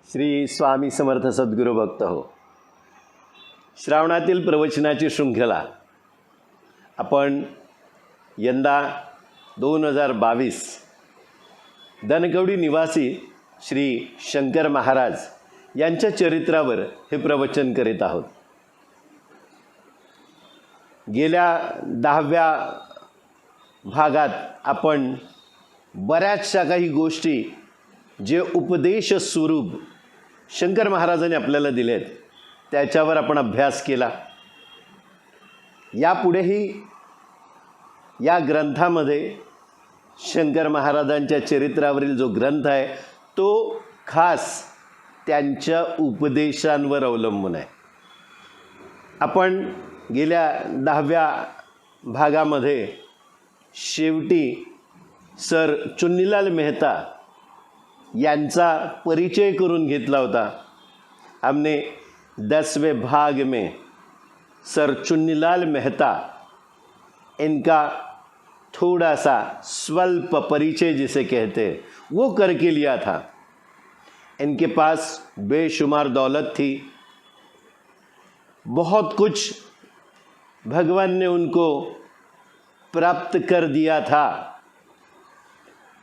श्री स्वामी समर्थ सद्गुरू भक्त हो. श्रावणातील प्रवचनाची शृंखला आपण यंदा 2022 धनकवडी निवासी श्री शंकर महाराज यांच्या चरित्रावर हे प्रवचन करीत आहोत. गेल्या 10व्या भागात आपण बऱ्याचशा काही गोष्टी जे उपदेश स्वरूप शंकर महाराजांनी आपल्याला दिलेत त्याच्यावर आपण अभ्यास केला. यापुढेही या ग्रंथामध्ये शंकर महाराजांच्या चरित्रावरील जो ग्रंथ आहे तो खास त्यांच्या उपदेशांवर अवलंबून आहे. आपण गेल्या 10व्या भागामध्ये शेवटी सर चुन्नीलाल मेहता यांचा परिचय करून घेतला होता. हमने 10वें भाग में सर चुन्नीलाल मेहता इनका थोड़ा सा स्वल्प परिचय जिसे कहते हैं वो करके लिया था. इनके पास बेशुमार दौलत थी, बहुत कुछ भगवान ने उनको प्राप्त कर दिया था,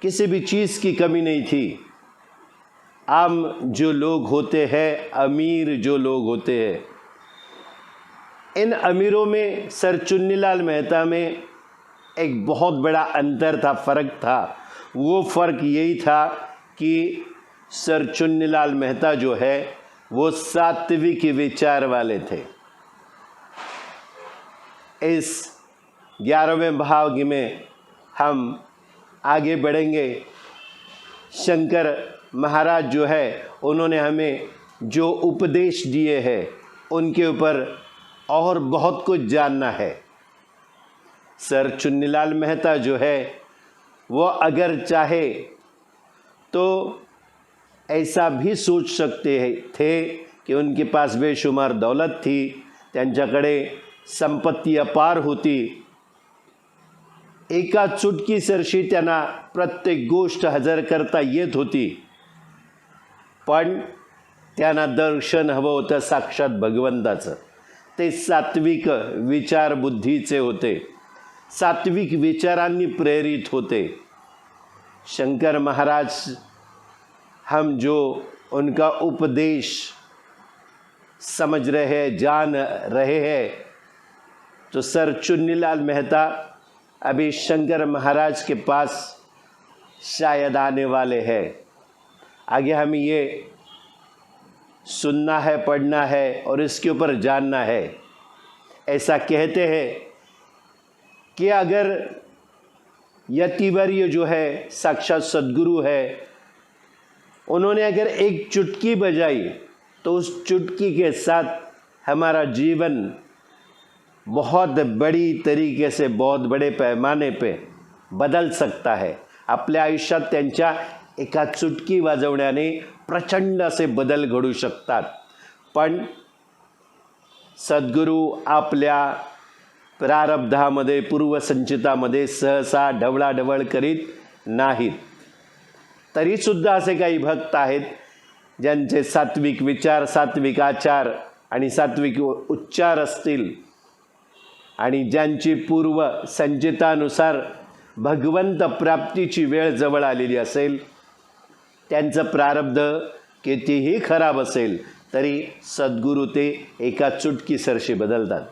किसी भी चीज़ की कमी नहीं थी. आम जो लोग होते हैं, अमीर जो लोग होते हैं, इन अमीरों में सर चुन्नीलाल मेहता में एक बहुत बड़ा अंतर था, फ़र्क था. वो फ़र्क यही था कि सर चुन्नीलाल मेहता जो है वो सात्विक विचार वाले थे. इस 11वें भाग में हम आगे बढ़ेंगे. शंकर महाराज जो है उन्होंने हमें जो उपदेश दिए हैं उनके ऊपर और बहुत कुछ जानना है. सर चुन्नीलाल मेहता जो है वो अगर चाहे तो ऐसा भी सोच सकते थे कि उनके पास बेशुमार दौलत थी, त्यांच्याकडे संपत्ती अपार होती, एका चुटकीसरशी त्यांना प्रत्येक गोष्ट हजर करता येत होती, पण त्यांना दर्शन हवं होतं साक्षात भगवंताचं. ते सात्विक विचारबुद्धीचे होते, सात्विक विचारांनी प्रेरित होते. शंकर महाराज हम जो उनका उपदेश समझ रहे हैं, जान रहे हैं, तो सर चुन्नीलाल मेहता अभी शंकर महाराज के पास शायद आने वाले हैं. आगे हमें ये सुनना है, पढ़ना है और इसके ऊपर जानना है. ऐसा कहते हैं कि अगर यतिवर्य जो है साक्षात सद्गुरु है, उन्होंने अगर एक चुटकी बजाई तो उस चुटकी के साथ हमारा जीवन बहुत बड़ी तरीके से, बहुत बड़े पैमाने पे बदल सकता है. आपल्या आयुष्यात त्यांच्या एका चुटकी वाजवण्याने प्रचंड असे बदल घडू शकतात. पण सद्गुरू आपल्या प्रारब्धामध्ये, पूर्वसंचितामध्ये सहसा ढवळाढवळ करीत नाहीत. तरीसुद्धा असे काही भक्त आहेत ज्यांचे सात्विक विचार, सात्विक आचार आणि सात्विक उच्चार असतील आणि ज्यांची पूर्व संचितानुसार भगवंत प्राप्तीची वेळ जवळ आलेली असेल, त्यांचं प्रारब्ध कितीही खराब असेल तरी सद्गुरू ते एका चुटकीसरशी बदलतात.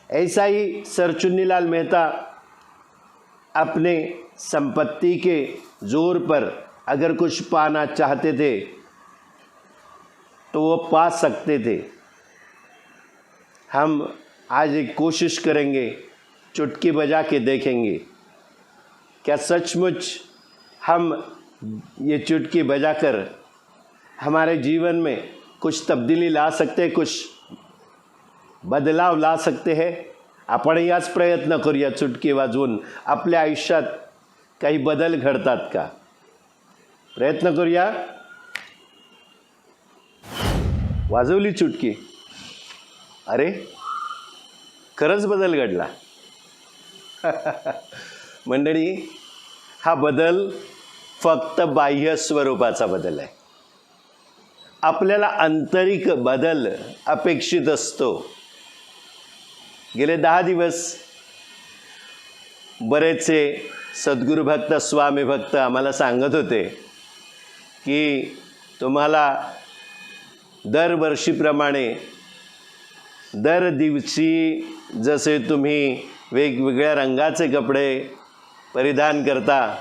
ऐसा ही सर चुन्नीलाल मेहता अपने संपत्ति के जोर पर अगर कुछ पाना चाहते थे तो वो पा सकते थे. हम आज एक कोशिश करेंगे, चुटकी बजा के देखेंगे क्या सचमुच हम ये चुटकी बजाकर हमारे जीवन में कुछ तब्दीली ला सकते हैं, कुछ बदलाव ला सकते हैं. आपण याच प्रयत्न करूया, चुटकी वाजवून आपल्या आयुष्यात काही बदल घडतात का प्रयत्न करूया. वाजवली चुटकी, अरे खरंच बदल घडला. मंडळी, हा बदल फक्त बाह्य स्वरूपाचा बदल आहे. आपल्याला आंतरिक बदल अपेक्षित असतो. गेले 10 दिवस बरेचसे सद्गुरू भक्त, स्वामी भक्त आम्हाला सांगत होते की तुम्हाला दरवर्षीप्रमाणे दर दिवशी जसे तुम्ही वेगवेगळ्या रंगाचे कपडे परिधान करता,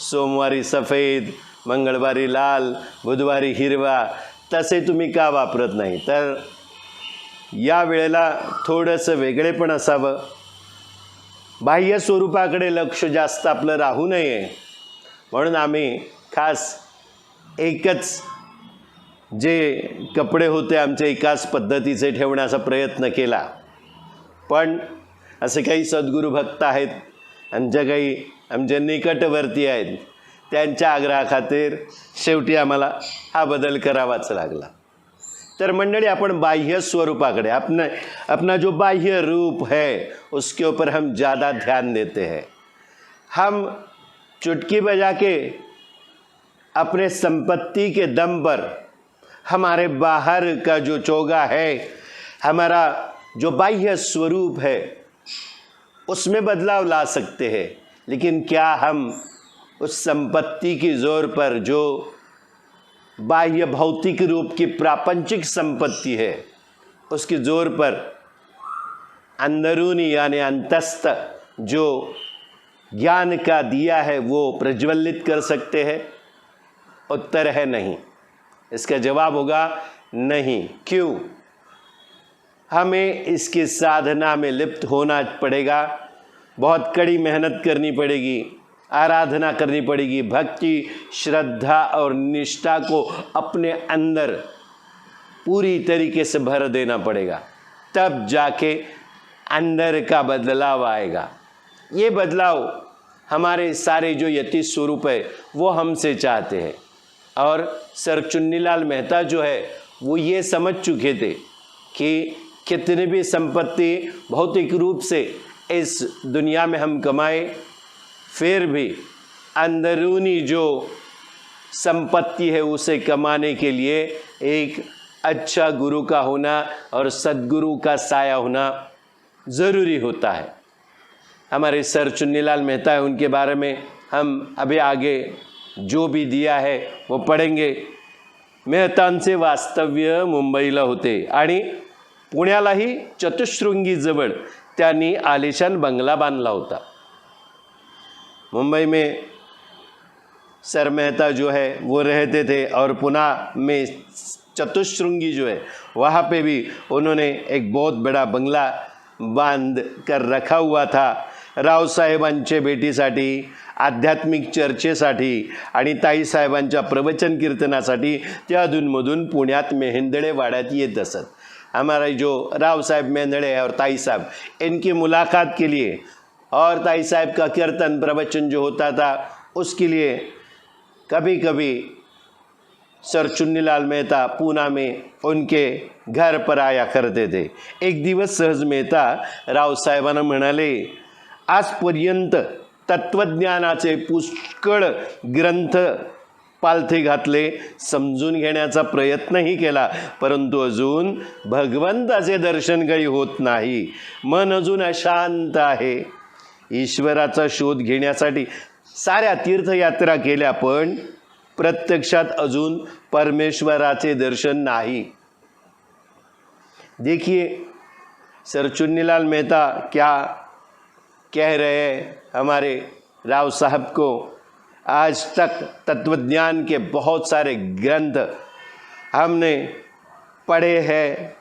सोमवारी सफेद, मंगळवारी लाल, बुधवारी हिरवा, तसे तुम्ही का वापरत नाही. तर या वेळेला थोडंसं वेगळेपण असावं, बाह्य स्वरूपाकडे लक्ष जास्त आपलं राहू नये म्हणून आम्ही खास एकच जे कपडे होते आमचे एकाच पद्धतीचे ठेवण्याचा प्रयत्न केला. पण असे काही सद्गुरू भक्त आहेत, आमच्या निकटवर्ती आहेत, त्यांच्या आग्रहाखातीर शेवटी आम्हाला हा बदल करावाच लागला. तर मंडळी, आपण बाह्य स्वरूपाकडे अपना जो बाह्य रूप है उसके ऊपर हम ज़्यादा ध्यान देते हैं. हम चुटकी बजा के अपने संपत्ति के दम पर हमारे बाहर का जो चोगा है, हमारा जो बाह्य स्वरूप है, उसमें बदलाव ला सकते हैं. लेकिन क्या हम उस संपत्ति की जोर पर, जो बाह्य भौतिक रूप की प्रापंचिक संपत्ति है, उसकी जोर पर अंदरूनी यानी अंतस्थ जो ज्ञान का दिया है वो प्रज्वलित कर सकते हैं? उत्तर है नहीं. इसका जवाब होगा नहीं. क्यों? हमें इसकी साधना में लिप्त होना पड़ेगा, बहुत कड़ी मेहनत करनी पड़ेगी, आराधना करनी पड़ेगी, भक्ति, श्रद्धा और निष्ठा को अपने अंदर पूरी तरीके से भर देना पड़ेगा, तब जाके अंदर का बदलाव आएगा. ये बदलाव हमारे सारे जो यति स्वरूप है वो हमसे चाहते हैं. और सर चुन्नीलाल मेहता जो है वो ये समझ चुके थे कि कितनी भी संपत्ति भौतिक रूप से इस दुनिया में हम कमाए, फिर भी अंदरूनी जो संपत्ति है उसे कमाने के लिए एक अच्छा गुरु का होना और सद्गुरु का साया होना ज़रूरी होता है. हमारे सर चुन्नीलाल मेहता है, उनके बारे में हम अभी आगे जो भी दिया है वो पढ़ेंगे. मेहतांचे वास्तव्य मुंबईला होते आणि पुण्यालाही चतुश्रृंगीजवळ त्यांनी आलिशान बंगला बांधला होता. मुंबई में सर मेहता जो है वो रहते थे और पुणे में चतुश्रृंगी जो है वहाँ पे भी उन्होंने एक बहुत बड़ा बंगला बांध कर रखा हुआ था. रावसाहेबांच्या भेटीसाठी, आध्यात्मिक चर्चेसाठी आणि ताईसाहेबांच्या प्रवचन कीर्तनासाठी ते अधूनमधून पुण्यात मेहेंदळे वाड्यात येत असत. हमारे जो राव साहब मेहेंदळे और ताई साहब, इनकी मुलाकात के लिए और ताई साहब का कीर्तन प्रवचन जो होता था उसके लिए कभी कभी सर चुन्नीलाल मेहता पूना में उनके घर पर आया करते थे. एक दिवस सहज मेहता राव साहेबांना म्हणाले, आजपर्यंत तत्वज्ञानाचे पुष्कळ ग्रंथ पालथे घातले, समजून घेण्याचा प्रयत्नही केला, परंतु अजून भगवंताचे दर्शन काही होत नाही. मन अजून अशांत आहे. ईश्वराचा शोध घेण्यासाठी साऱ्या तीर्थयात्रा केल्या, पण प्रत्यक्षात अजून परमेश्वराचे दर्शन नाही. देखिए सर चुन्नीलाल मेहता क्या कह रहे हैं हमारे राव साहब को. आज तक तत्वज्ञान के बहुत सारे ग्रंथ हमने पढ़े हैं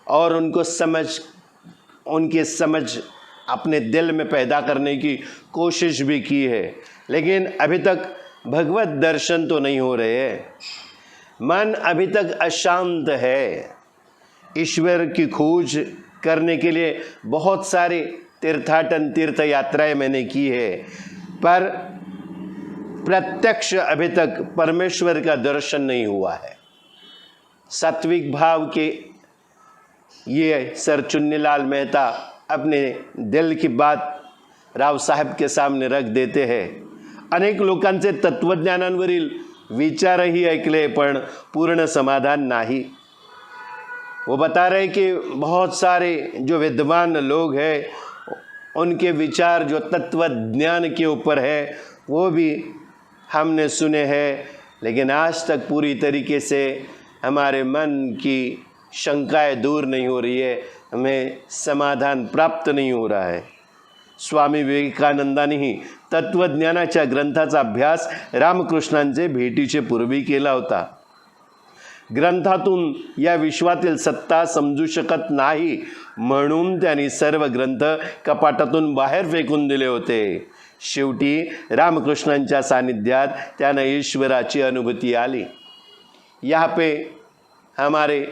और उनकी समझ अपने दिल में पैदा करने की कोशिश भी की है, लेकिन अभी तक भगवत दर्शन तो नहीं हो रहे हैं. मन अभी तक अशांत है. ईश्वर की खोज करने के लिए बहुत सारे तीर्थ यात्राएं मैंने की है, पर प्रत्यक्ष अभी तक परमेश्वर का दर्शन नहीं हुआ है. सात्विक भाव के ये सर चुन्नीलाल मेहता अपने दिल की बात राव साहब के सामने रख देते हैं. अनेक लोकांचे तत्वज्ञानांवरील विचारही ऐकले पण पूर्ण समाधान नहीं। वो बता रहे कि बहुत सारे जो विद्वान लोग हैं उनके विचार जो तत्व ज्ञान के ऊपर है वो भी हमने सुने हैं, लेकिन आज तक पूरी तरीके से हमारे मन की शंकाएं दूर नहीं हो रही है, हमें समाधान प्राप्त नहीं हो रहा है। स्वामी विवेकानंदांनी तत्वज्ञानाच्या ग्रंथाचा अभ्यास रामकृष्णांचे भेटीचे पूर्वी केला होता। ग्रंथातून या विश्वातील सत्ता समजू शकत नाही म्हणून त्यांनी सर्व ग्रंथ कपाटातून बाहेर फेकून दिले होते। शेवटी रामकृष्णांच्या सानिध्यात त्यांना ईश्वराची अनुभूति आली। यहाँ पे हमारे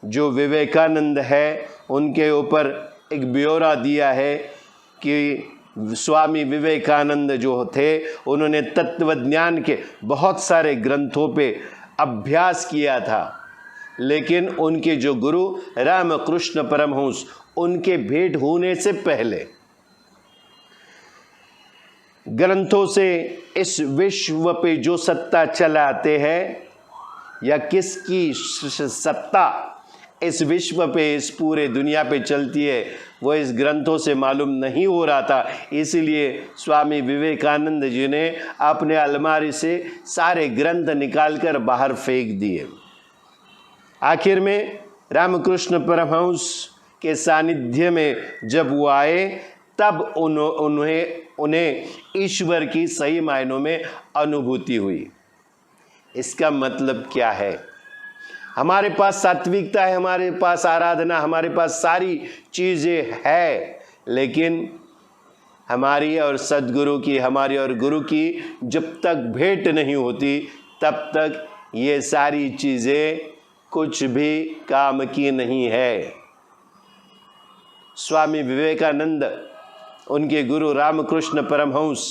जो विवेकानंद है उनके ऊपर एक ब्यौरा दिया है कि स्वामी विवेकानंद जो थे उन्होंने तत्वज्ञान के बहुत सारे ग्रंथों पे अभ्यास किया था, लेकिन उनके जो गुरु रामकृष्ण परमहंस उनके भेंट होने से पहले ग्रंथों से इस विश्व पे जो सत्ता चलाते हैं या किसकी सत्ता इस विश्व पे इस पूरे दुनिया पे चलती है वो इस ग्रंथों से मालूम नहीं हो रहा था। इसीलिए स्वामी विवेकानंद जी ने अपने अलमारी से सारे ग्रंथ निकालकर बाहर फेंक दिए। आखिर में रामकृष्ण परमहंस के सानिध्य में जब वो आए तब उन्हें ईश्वर की सही मायनों में अनुभूति हुई। इसका मतलब क्या है? हमारे पास सात्विकता है, हमारे पास आराधना, हमारे पास सारी चीज़ें है, लेकिन हमारी और सद्गुरु की, हमारी और गुरु की जब तक भेंट नहीं होती तब तक ये सारी चीज़ें कुछ भी काम की नहीं है। स्वामी विवेकानंद, उनके गुरु रामकृष्ण परमहंस,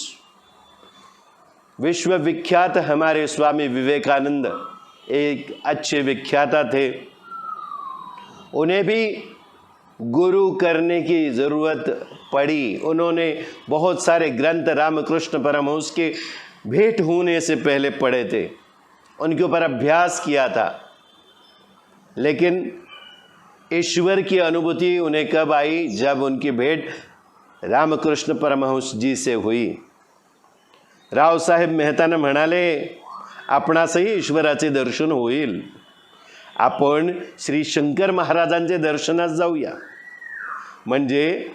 विश्वविख्यात हमारे स्वामी विवेकानंद एक अच्छे विख्याता थे। उन्हें भी गुरु करने की ज़रूरत पड़ी। उन्होंने बहुत सारे ग्रंथ रामकृष्ण परमहंस के भेंट होने से पहले पढ़े थे, उनके ऊपर अभ्यास किया था, लेकिन ईश्वर की अनुभूति उन्हें कब आई? जब उनकी भेंट रामकृष्ण परमहंस जी से हुई। रावसाहेब मेहताने म्हणाले, आपणासही ईश्वराचे दर्शन होईल। आपण श्री शंकर महाराजांचे दर्शनास जाऊया, म्हणजे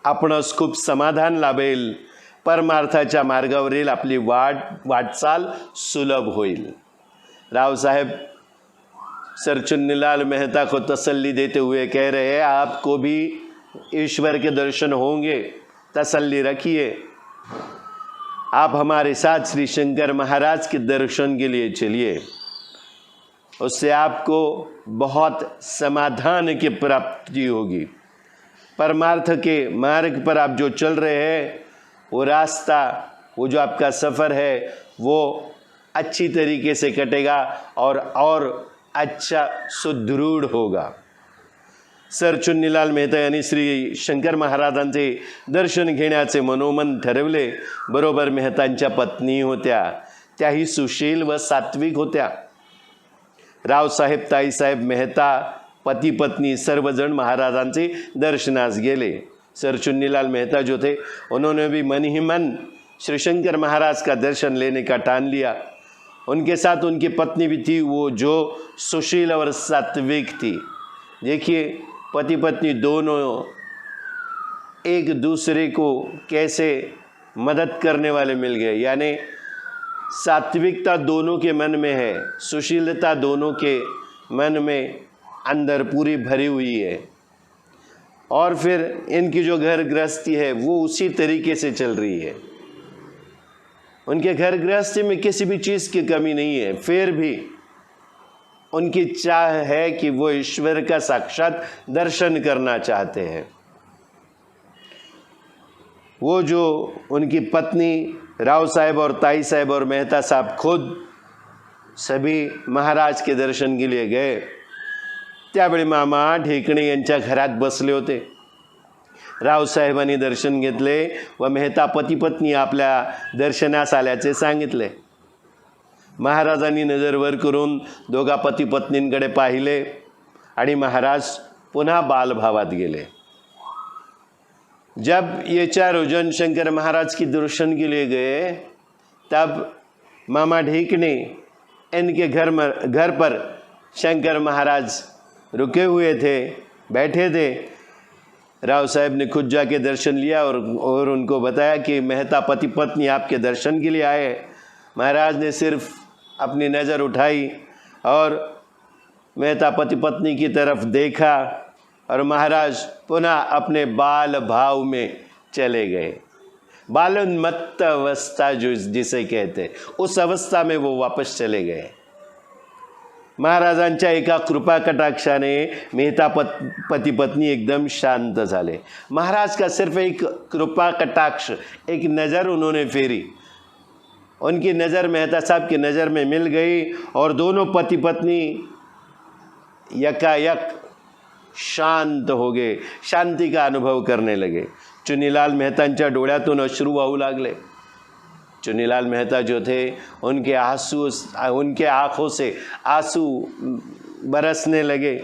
आपणास खूप समाधान लाभेल, परमार्थाच्या मार्गावरील आपली वाटचाल सुलभ होईल। राव साहेब सर चुन्नीलाल मेहता को तसल्ली देते हुए कह रहे हैं, आपको भी ईश्वर के दर्शन होंगे, तसल्ली रखिए। आप हमारे साथ श्री शंकर महाराज के दर्शन के लिए चलिए, उससे आपको बहुत समाधान की प्राप्ति होगी। परमार्थ के मार्ग पर आप जो चल रहे हैं वो रास्ता, वो जो आपका सफ़र है वो अच्छी तरीके से कटेगा और अच्छा सुदृढ़ होगा। सर चुन्नीलाल मेहता यांनी श्री शंकर महाराजांचे दर्शन घेण्याचे मनोमन ठरवले। बरोबर मेहतांच्या पत्नी होत्या, त्याही सुशील व सात्विक होत्या। रावसाहेब ताईसाहेब मेहता पति पत्नी सर्वजण महाराजांचे दर्शनास गेले। सर चुन्नीलाल मेहता जो थे उन्होंने भी मन ही मन श्री शंकर महाराज का दर्शन लेने का ठान लिया। उनके साथ उनकी पत्नी भी थी, वो जो सुशील और सात्विक थी। देखिए पति पत्नी दोनों एक दूसरे को कैसे मदद करने वाले मिल गए, यानी सात्विकता दोनों के मन में है, सुशीलता दोनों के मन में अंदर पूरी भरी हुई है, और फिर इनकी जो घर गृहस्थी है वो उसी तरीके से चल रही है। उनके घर गृहस्थी में किसी भी चीज़ की कमी नहीं है, फिर भी उनकी चाह है कि वो ईश्वर का साक्षात दर्शन करना चाहते हैं। वो जो उनकी पत्नी राव साहब और ताई साहब और मेहता साहब खुद सभी महाराज के दर्शन के लिए गए। त्यावेळी मामा ढेकणे यांच्या घरात बसले होते। रावसाहेबांनी दर्शन घेतले व मेहता पती पत्नी आपल्या दर्शनास आल्याचे सांगितले। महाराजांनी नजर वर करून दोघा पती पत्नींकडे पाहिले आणि महाराज पुन्हा बालभावात गेले। जब ये चारों जन शंकर महाराज की दर्शन के लिए गए, तब मामा ढीक ने इनके घर पर शंकर महाराज रुके हुए थे, बैठे थे। राव साहब ने खुद जाके दर्शन लिया और उनको बताया कि मेहता पति पत्नी आपके दर्शन के लिए आए। महाराज ने सिर्फ अपनी नज़र उठाई और मेहता पति पत्नी की तरफ देखा और महाराज पुनः अपने बाल भाव में चले गए। बालोन्मत्त अवस्था जो जिसे कहते, उस अवस्था में वो वापस चले गए। महाराजांच्या एका कृपा कटाक्षाने मेहता पती पत्नी एकदम शांत झाले। महाराज का सिर्फ एक कृपा कटाक्ष, एक नज़र उन्होंने फेरी, उनकी नज़र मेहता साहब की नज़र में मिल गई और दोनों पति पत्नी यकायक शांत हो गए, शांति का अनुभव करने लगे। चुनीलाल मेहतांच्या डोळ्यातून अश्रू वाहू लागले। चुनीलाल मेहता जो थे उनके आँखों से आंसू बरसने लगे।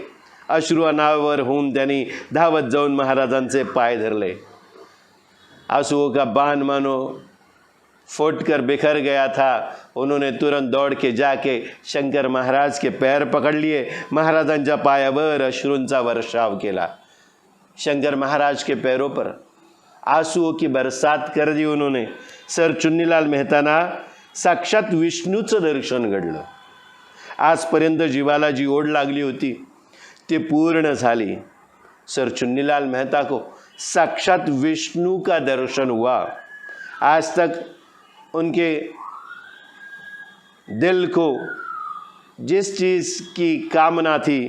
अश्रू अनावर होऊन त्यांनी धावत जाऊन महाराजांचे पाय धरले। आंसुओं का बाण मानो फूटकर बिखर गया था। उन्होंने तुरंत दौड़ के जाके शंकर महाराज के पैर पकड़ लिए, महाराजांच्या पायावर अश्रूंचा वर्षाव केला। शंकर महाराज के पैरों पर आंसुओं की बरसात कर दी उन्होंने। सर चुन्नीलाल मेहतांना साक्षात विष्णूचं दर्शन घडलं। आजपर्यंत जीवाला जी ओढ लागली होती ती पूर्ण झाली। सर चुन्नीलाल मेहता को साक्षात विष्णु का दर्शन हुआ। आज तक उनके दिल को जिस चीज़ की कामना थी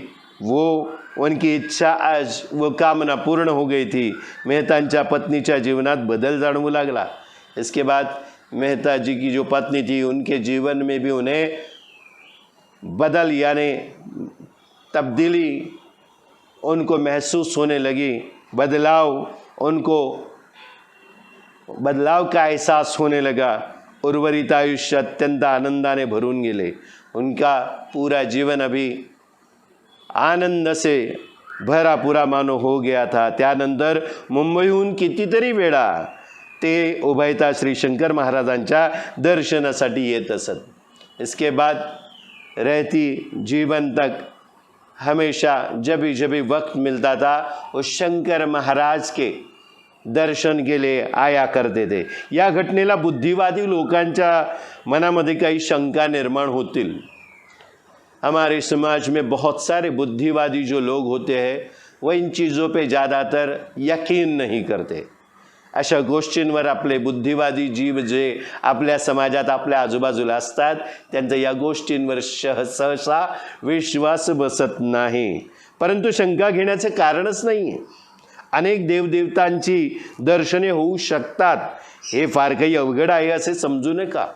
वो उनकी इच्छा, आज वो कामना पूर्ण हो गई थी। मेहतांच्या पत्नीच्या जीवनात बदल जाणवू लागला। इसके बाद मेहता जी की जो पत्नी थी उनके जीवन में भी उन्हें बदल यानी तब्दीली उनको महसूस होने लगी। बदलाव का एहसास होने लगा। उर्वरित आयुष्य अत्यंत आनंदाने भरून गेले। उनका पूरा जीवन अभी आनंद से भरा पुरा मानो हो गया था। त्यानंतर मुंबईहून कितीतरी वेळा ते उभयता श्री शंकर महाराजांच्या दर्शनासाठी येत असत। इसके बाद रहती जीवन तक हमेशा जब भी वक्त मिलता था वो शंकर महाराज के दर्शन के लिए आया करते थे। या घटनेला बुद्धिवादी लोकांच्या मनामध्ये काही शंका निर्माण होतील। हमारे समाज में बहुत सारे बुद्धिवादी जो लोग होते हैं वह इन चीज़ों पे ज़्यादातर यकीन नहीं करते। अशा गोष्टींवर आपले बुद्धिवादी जीव जे आपल्या समाजात आपल्या आजूबाजूला असतात त्यांचा या गोष्टींवर सहसा विश्वास बसत नाही। परंतु शंका घेण्याचे कारणच नाही आहे। अनेक देवदेवतांची दर्शने होऊ शकतात, हे फार काही अवघड आहे असे समजू नका।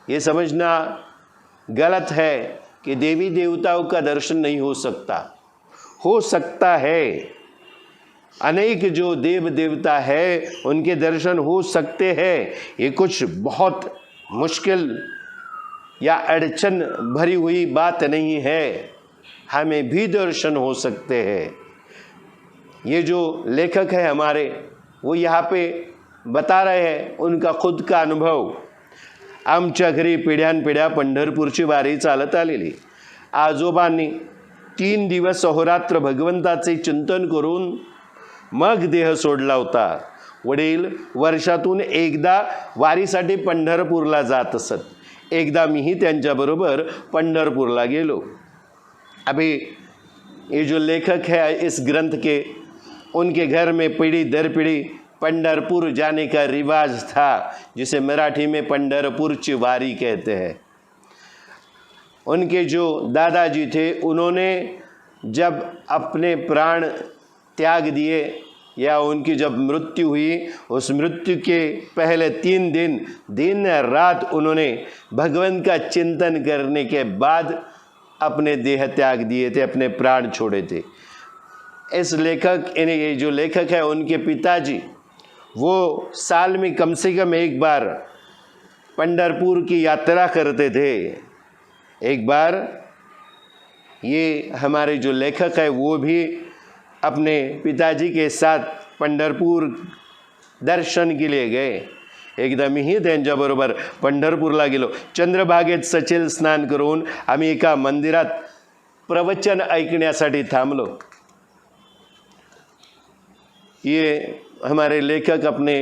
ये समझना गलत है कि देवी देवताओं का दर्शन नहीं हो सकता है। अनेक जो देव देवता है उनके दर्शन हो सकते हैं। ये कुछ बहुत मुश्किल या अड़चन भरी हुई बात नहीं है, हमें भी दर्शन हो सकते हैं। ये जो लेखक है हमारे वो यहाँ पे बता रहे हैं उनका खुद का अनुभव। आमच्या घरी पिढ्यानपिढ्या पंढरपूरची वारी चालत आलेली। आजोबांनी 3 दिवस अहोरात्र भगवंताचे चिंतन करून मग देह सोडला होता। वडील वर्षातून एकदा वारीसाठी पंढरपूरला जात असत। एकदा मीही त्यांच्याबरोबर पंढरपूरला गेलो। अभी ये जो लेखक है इस ग्रंथ के, उनके घर में पीढ़ी दर पीढ़ी पंढरपुर जाने का रिवाज था, जिसे मराठी में पंढरपुरची वारी कहते हैं। उनके जो दादाजी थे उन्होंने जब अपने प्राण त्याग दिए या उनकी जब मृत्यु हुई, उस मृत्यु के पहले 3 दिन रात उन्होंने भगवान का चिंतन करने के बाद अपने देह त्याग दिए थे, अपने प्राण छोड़े थे। इस लेखक ये जो लेखक है उनके पिताजी वो साल में कम से कम एक बार पंढरपुर की यात्रा करते थे। एक बार ये हमारे जो लेखक है वो भी अपने पिताजी के साथ पंढरपूर दर्शन के लिए गए। एकदा मीही त्यांच्याबरोबर पंढरपूरला गेलो। चंद्रभागेत सचेल स्नान करून आम्ही एका मंदिरात प्रवचन ऐकण्यासाठी थांबलो। ये हमारे लेखक अपने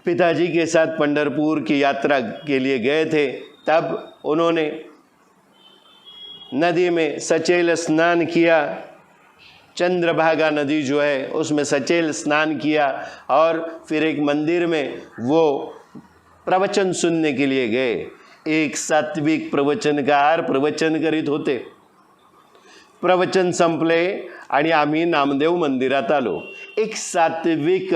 पिताजी के साथ पंढरपुर की यात्रा के लिए गए थे। तब उन्होंने नदी में सचेल स्नान किया। चंद्रभागा नदी जो है उसमें सचेल स्नान किया और फिर एक मंदिर में वो प्रवचन सुनने के लिए गए। एक सात्विक प्रवचनकार प्रवचन करीत होते। प्रवचन संपले आणि आम्ही नामदेव मंदिरात आलो। एक सात्विक,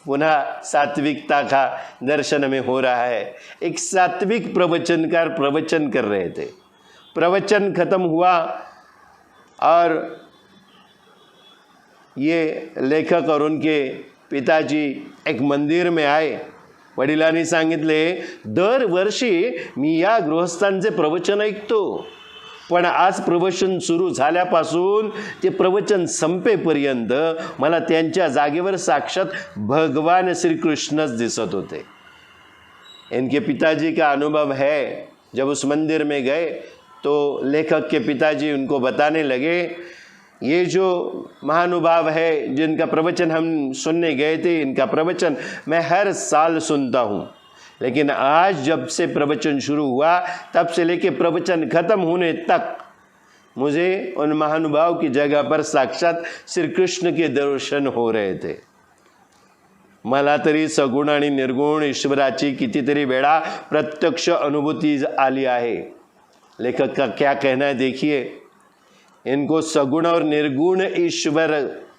पुनः सात्विकता का दर्शन में हो रहा है। एक सात्विक प्रवचनकार प्रवचन कर रहे थे। प्रवचन खत्म हुआ और ये लेखक और उनके पिताजी एक मंदिर में आए। वडिलांनी सांगितले, दरवर्षी मी या गृहस्थांचे प्रवचन ऐकतो, पण आज प्रवचन सुरू झाल्यापासून ते प्रवचन संपेपर्यंत मला त्यांच्या जागेवर साक्षात भगवान श्री कृष्णच दिसत होते। इनके पिताजी का अनुभव है। जब उस मंदिर में गए तो लेखक के पिताजी उनको बताने लगे, ये जो महानुभाव है जिनका प्रवचन हम सुनने गए थे, इनका प्रवचन मैं हर साल सुनता हूँ, लेकिन आज जब से प्रवचन शुरू हुआ तब से लेके प्रवचन खत्म होने तक मुझे उन महानुभाव की जगह पर साक्षात श्री कृष्ण के दर्शन हो रहे थे। मला तरी सगुण आणि निर्गुण ईश्वराची कितीतरी वेळा प्रत्यक्ष अनुभूति आली आहे। लेखक का क्या कहना है देखिए, इनको सगुण और निर्गुण ईश्वर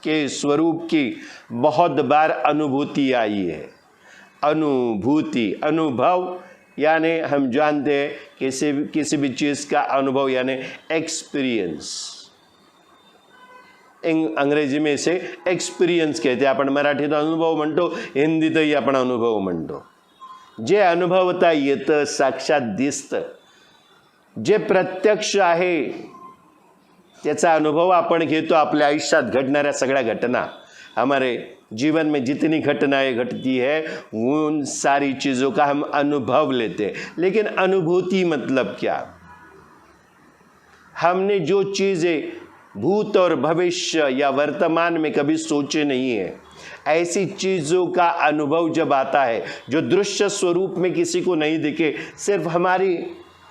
के स्वरूप की बहुत बार अनुभूति आई है। अनुभूति, अनुभव यानी हम जानते हैं किसी भी चीज़ का अनुभव यानी एक्सपीरियंस। अंग्रेजी में इसे एक्सपीरियंस कहते हैं। आपण मराठीत अनुभव म्हणतो, हिंदीतही आपण अनुभव म्हणतो। जे अनुभवता येतं, साक्षात दिसतं, जे प्रत्यक्ष आहे त्याचा अनुभव आपण घेतो। आपल्या आयुष्यात घडणाऱ्या सगळ्या घटना, हमारे जीवन में जितनी घटनाएं घटती है उन सारी चीज़ों का हम अनुभव लेते हैं। लेकिन अनुभूति मतलब क्या? हमने जो चीज़ें भूत और भविष्य या वर्तमान में कभी सोचे नहीं है, ऐसी चीज़ों का अनुभव जब आता है जो दृश्य स्वरूप में किसी को नहीं दिखे, सिर्फ हमारी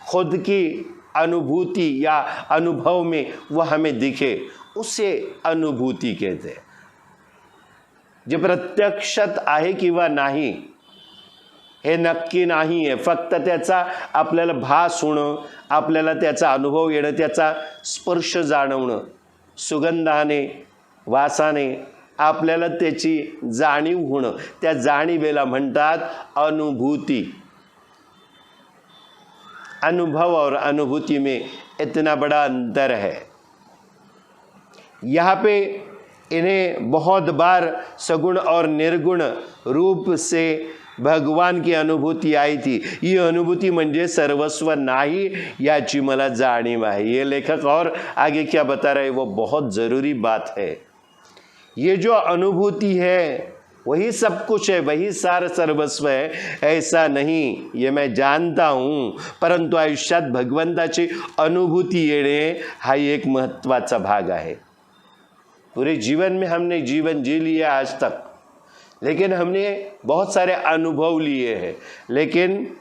खुद की अनुभूति या अनुभव में वह हमें दिखे, उसे अनुभूति कहते हैं। जे प्रत्यक्षात आहे किंवा नाही हे नक्की नाही आहे, फक्त त्याचा आपल्याला भास होणं, आपल्याला त्याचा अनुभव येणं, त्याचा स्पर्श जाणवणं, सुगंधाने वासाने आपल्याला त्याची जाणीव होणं, त्या जाणीवेला म्हणतात अनुभूति। अनुभव और अनुभूति में इतना बड़ा अंतर है। यहाँ पे इन्हें बहुत बार सगुण और निर्गुण रूप से भगवान की अनुभूति आई थी। ये अनुभूति म्हणजे सर्वस्व नाही याची मला जाणीव आहे। ये लेखक और आगे क्या बता रहे वो बहुत ज़रूरी बात है। ये जो अनुभूति है वही सब कुछ है, वही सार सर्वस्व है, ऐसा नहीं, ये मैं जानता हूँ, परंतु आयुष्यात भगवंताची अनुभूति येणे हा एक महत्त्वाचा भाग आहे। पूरे जीवन में हमने जीवन जी लिया आज तक, लेकिन हमने बहुत सारे अनुभव लिए हैं, लेकिन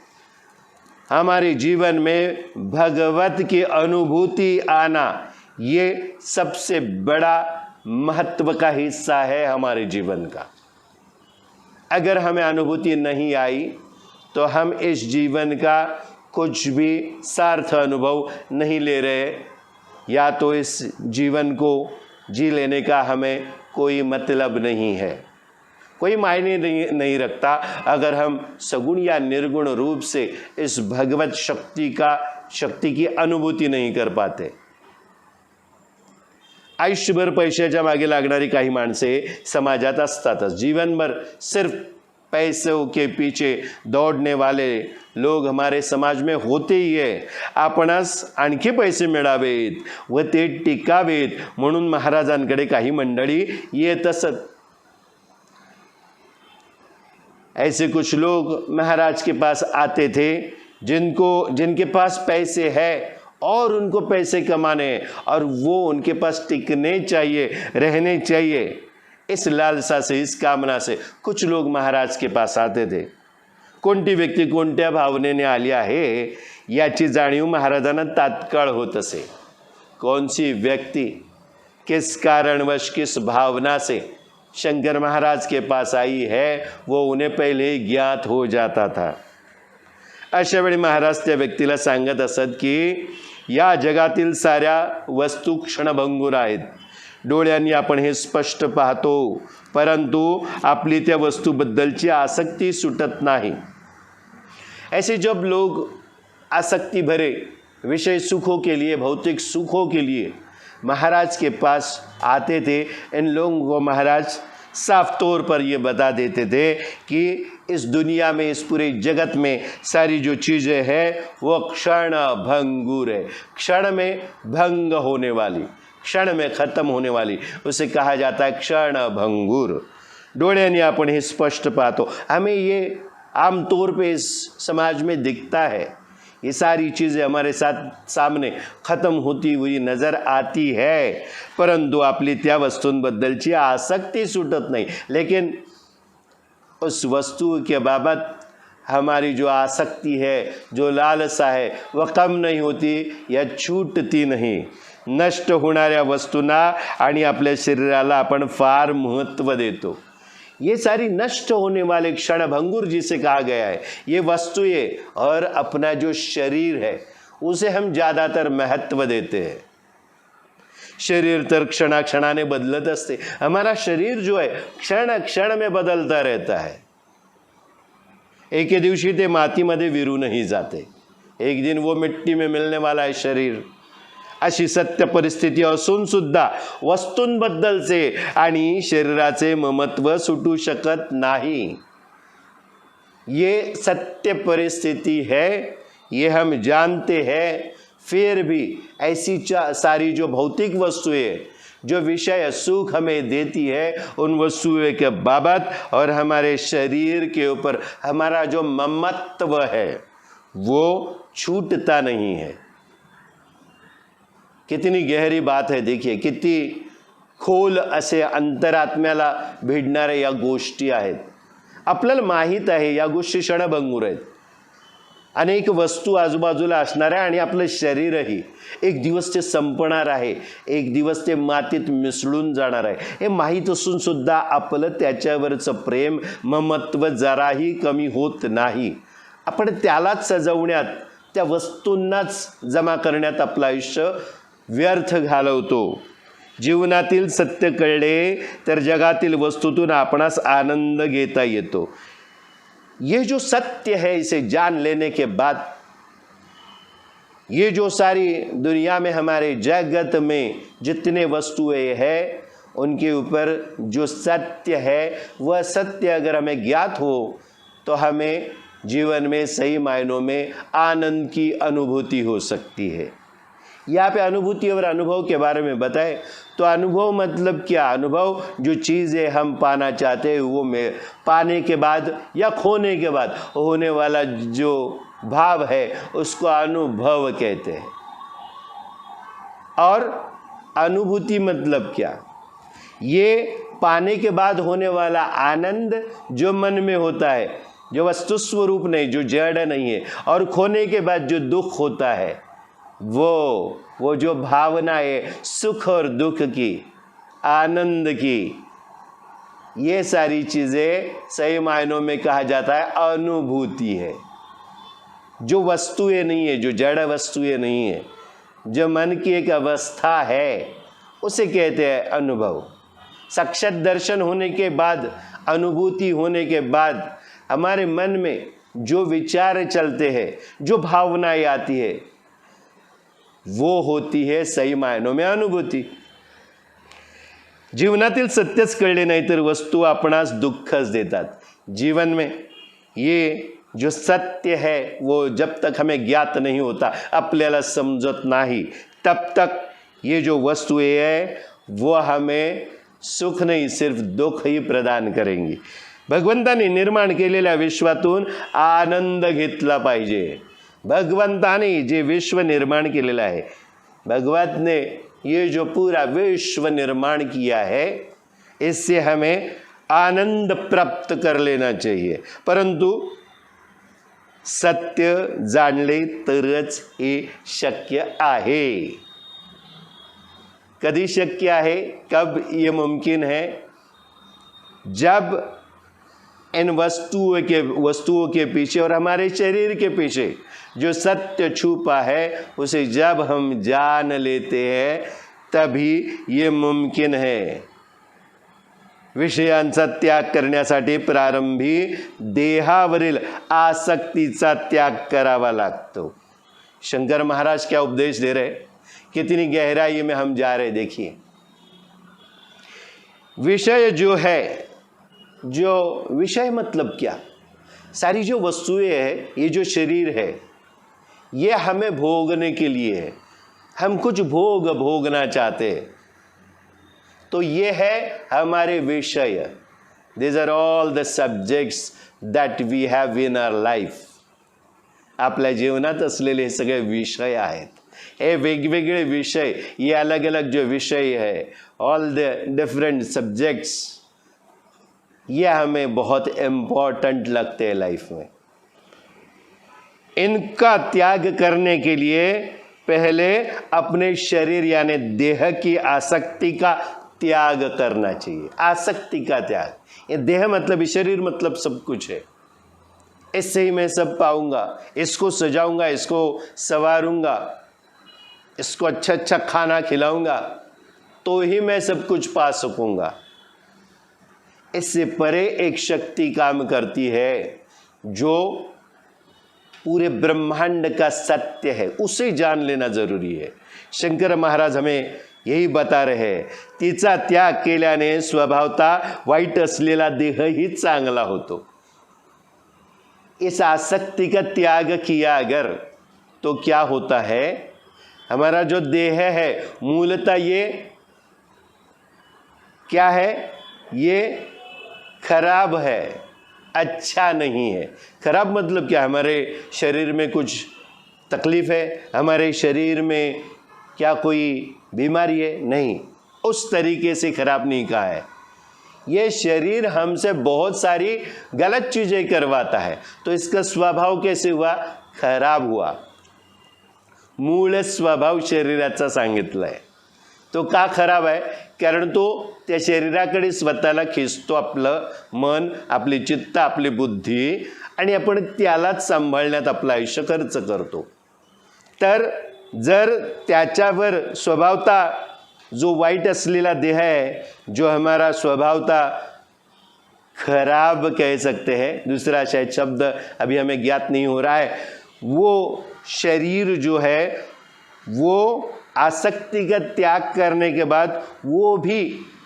हमारे जीवन में भगवत की अनुभूति आना ये सबसे बड़ा महत्व का हिस्सा है हमारे जीवन का। अगर हमें अनुभूति नहीं आई तो हम इस जीवन का कुछ भी सार्थ अनुभव नहीं ले रहे, या तो इस जीवन को जी लेने का हमें कोई मतलब नहीं है, कोई मायने नहीं रखता अगर हम सगुण या निर्गुण रूप से इस भगवत शक्ति की अनुभूति नहीं कर पाते। आयुष्यभर पैशाच्या मागे लागणारी काही माणसे समाजात असतातच। जीवनभर सिर्फ पैसों के पीछे दौड़ने वाले लोक हमारे समाज में होते ही आहे. आपणास आणखी पैसे मिळावेत व ते टिकावेत म्हणून महाराजांकडे काही मंडळी येत असत. ऐसे कुछ लोग महाराज के पास आते थे जिनके पास पैसे है और उनको पैसे कमाने हैं और वो उनके पास टिकने चाहिए, रहने चाहिए. इस लालसा से, इस कामना से कुछ लोग महाराज के पास आते थे. कोणती व्यक्ती कोणत्या भावनेने आली आहे याची जाणीव महाराजांना तात्काळ होत असे. कौन सी व्यक्ति किस कारणवश किस भावना से शंकर महाराज के पास आई है वो उन्हें पहले ही ज्ञात हो जाता था. अशा वेळी महाराज त्या व्यक्तीला सांगत असत की या जगातील साऱ्या वस्तू क्षणभंगूर आहेत. डोळ्यांनी आपण हे स्पष्ट पाहतो, परंतु आपली त्या वस्तूबद्दलची आसक्ती सुटत नाही. ऐसे जब लोग आसक्ति भरे विषय सुखों के लिए, भौतिक सुखों के लिए महाराज के पास आते थे, इन लोगों को महाराज साफ तौर पर ये बता देते थे कि इस दुनिया में, इस पूरे जगत में सारी जो चीज़ें हैं वो क्षण भंगुर है, क्षण में भंग होने वाली, क्षण में ख़त्म होने वाली, उसे कहा जाता है क्षण भंगुर. डोळ्यांनी आपण हे स्पष्ट पाहतो. हमें ये आम तौर पे इस समाज में दिखता है. ये सारी चीज़ें हमारे साथ सामने ख़त्म होती हुई नज़र आती है, परंतु आपली त्या वस्तूंबद्दलची आसक्ती सुटत नाही. लेकिन उस वस्तु के बाबत हमारी जो आसक्ति है, जो लालसा है, वह कम नहीं होती या छूटती नहीं. नष्ट होणाऱ्या वस्तूंना आणि आपल्या शरीराला आपण फार महत्त्व देतो. ये सारी नष्ट होने वाले क्षणभंगुर जिसे कहा गया है, ये वस्तुएं और अपना जो शरीर है उसे हम ज़्यादातर महत्व देते हैं. शरीर तर क्षणाक्षणाने बदलत असते. हमारा शरीर जो है क्षण क्षण में बदलता रहता है. एके दिवशी ते मातीमध्ये विरूनही जाते. एक दिन वो मिट्टी में मिलने वाला है शरीर. अशी सत्य परिस्थिती असून सुद्धा वस्तूंबद्दलचे आणि शरीराचे ममत्व सुटू शकत नाही. ये सत्य परिस्थिति है, ये हम जानते हैं. फिर भी ऐसी सारी जो भौतिक वस्तुएं, जो विषय सुख हमें देती है, उन वस्तुओं के बाबत और हमारे शरीर के ऊपर हमारा जो ममत्व है वो छूटता नहीं है. कितनी गहरी बात है. देखिए किती खोल असे अंतरात्म्याला भिडणाऱ्या या गोष्टी आहेत. आपल्याला माहीत आहे या गोष्टी क्षणभंगूर आहेत. अनेक वस्तू आजूबाजूला असणाऱ्या आणि आपलं शरीरही एक दिवस ते संपणार आहे, एक दिवस ते मातीत मिसळून जाणार आहे. हे माहीत असून सुद्धा आपलं त्याच्यावरचं प्रेम, ममत्व जराही कमी होत नाही. आपण त्यालाच सजवण्यात, त्या वस्तूंनाच जमा करण्यात आपलं आयुष्य व्यर्थ घालवतो. जीवनातील सत्य कळले तर जगातील वस्तूतून आपणास आनंद घेता येतो. ये जो सत्य है, इसे जान लेने के बाद ये जो सारी दुनिया में, हमारे जगत में जितने वस्तुएं हैं, उनके ऊपर जो सत्य है वह सत्य अगर हमें ज्ञात हो तो हमें जीवन में सही मायनों में आनंद की अनुभूति हो सकती है. यहाँ पे अनुभूति और अनुभव के बारे में बताए तो अनुभव मतलब क्या? अनुभव जो चीज़ें हम पाना चाहते हैं वो में पाने के बाद या खोने के बाद होने वाला जो भाव है उसको अनुभव कहते हैं. और अनुभूति मतलब क्या? ये पाने के बाद होने वाला आनंद जो मन में होता है, जो वस्तु स्वरूप नहीं, जो जड़ नहीं है, और खोने के बाद जो दुख होता है वो जो भावना है सुख और दुख की, आनंद की, ये सारी चीज़ें सही मायनों में कहा जाता है अनुभूति है. जो वस्तुएं नहीं है, जो जड़ वस्तुएं नहीं है, जो मन की एक अवस्था है, उसे कहते हैं अनुभव. साक्षात दर्शन होने के बाद, अनुभूति होने के बाद हमारे मन में जो विचार चलते हैं, जो भावनाएं आती है, वो होती है सही मायनों में अनुभूति. जीवनातील सत्यच कळले नाही तर वस्तू आपणास दुःखच देतात. जीवन में ये जो सत्य है वो जब तक हमें ज्ञात नहीं होता, आपल्याला समजत नाही, तब तक ये जो वस्तुएं है वो हमें सुख नाही सिर्फ दुःख ही प्रदान करेंगी. भगवंताने निर्माण केलेल्या विश्वातून आनंद घेतला पाहिजे. भगवंताने जे विश्व निर्माण केलेलं आहे, भगवत ने ये जो पूरा विश्व निर्माण किया है, इससे हमें आनंद प्राप्त कर लेना चाहिए. परंतु सत्य जाणले तरच हे शक्य आहे. कभी शक्य है, कब ये मुमकिन है? जब इन वस्तुओं के पीछे और हमारे शरीर के पीछे जो सत्य छुपा है उसे जब हम जान लेते हैं तभी ये मुमकिन है. विषयांचा त्याग करण्यासाठी प्रारंभी देहावरील आसक्तीचा त्याग करावा लागतो. शंकर महाराज क्या उपदेश दे रहे, कितनी गहराई में हम जा रहे. देखिए, विषय जो है, जो विषय मतलब क्या, सारी जो वस्तुएं हैं, ये जो शरीर है, ये हमें भोगने के लिए है. हम कुछ भोगना चाहते हैं, तो ये है हमारे विषय. These are all the subjects that we have in our life. आपल्या जीवनात असलेले हे सगळे विषय आहेत. हे वेगवेगळे विषय, ये अलग अलग जो विषय है, ऑल द डिफरेंट सब्जेक्ट्स, ये हमें बहुत इम्पोर्टेंट लगते हैं लाइफ में. इनका त्याग करने के लिए पहले अपने शरीर यानी देह की आसक्ति का त्याग करना चाहिए. आसक्ति का त्याग, ये देह मतलब शरीर मतलब सब कुछ है. इससे ही मैं सब पाऊंगा, इसको सजाऊंगा, इसको संवारूंगा, इसको अच्छा अच्छा खाना खिलाऊंगा, तो ही मैं सब कुछ पा सकूंगा. इससे परे एक शक्ति काम करती है जो पूरे ब्रह्मांड का सत्य है, उसे जान लेना जरूरी है. शंकर महाराज हमें यही बता रहे हैं, तिचा त्याग केल्याने स्वभावता वाईट असलेला देह ही चांगला होतो. इस आसक्ति का त्याग किया अगर, तो क्या होता है, हमारा जो देह है मूलतः ये क्या है, ये खराब है, अच्छा नहीं है. खराब मतलब क्या, हमारे शरीर में कुछ तकलीफ है, हमारे शरीर में क्या कोई बीमारी है, नहीं, उस तरीके से खराब नहीं कहा है. ये शरीर हमसे बहुत सारी गलत चीजें करवाता है, तो इसका स्वभाव कैसे हुआ, खराब हुआ. मूळ स्वभाव शरीराचा सांगितलाय. तो का खराब आहे, कारण तो त्या शरीराकडे स्वतःला खिचतो, आपलं मन, आपली चित्त, आपली बुद्धी, आणि आपण त्यालाच सांभाळण्यात आपलं आयुष्य खर्च करतो. तर जर त्याच्यावर स्वभावता जो वाईट असलेला देह है, जो हमारा स्वभावता खराब कह सकते हैं, दूसरा शायद शब्द अभी हमें ज्ञात नहीं हो रहा है, वो शरीर जो है वो आसक्ति का त्याग करने के बाद वो भी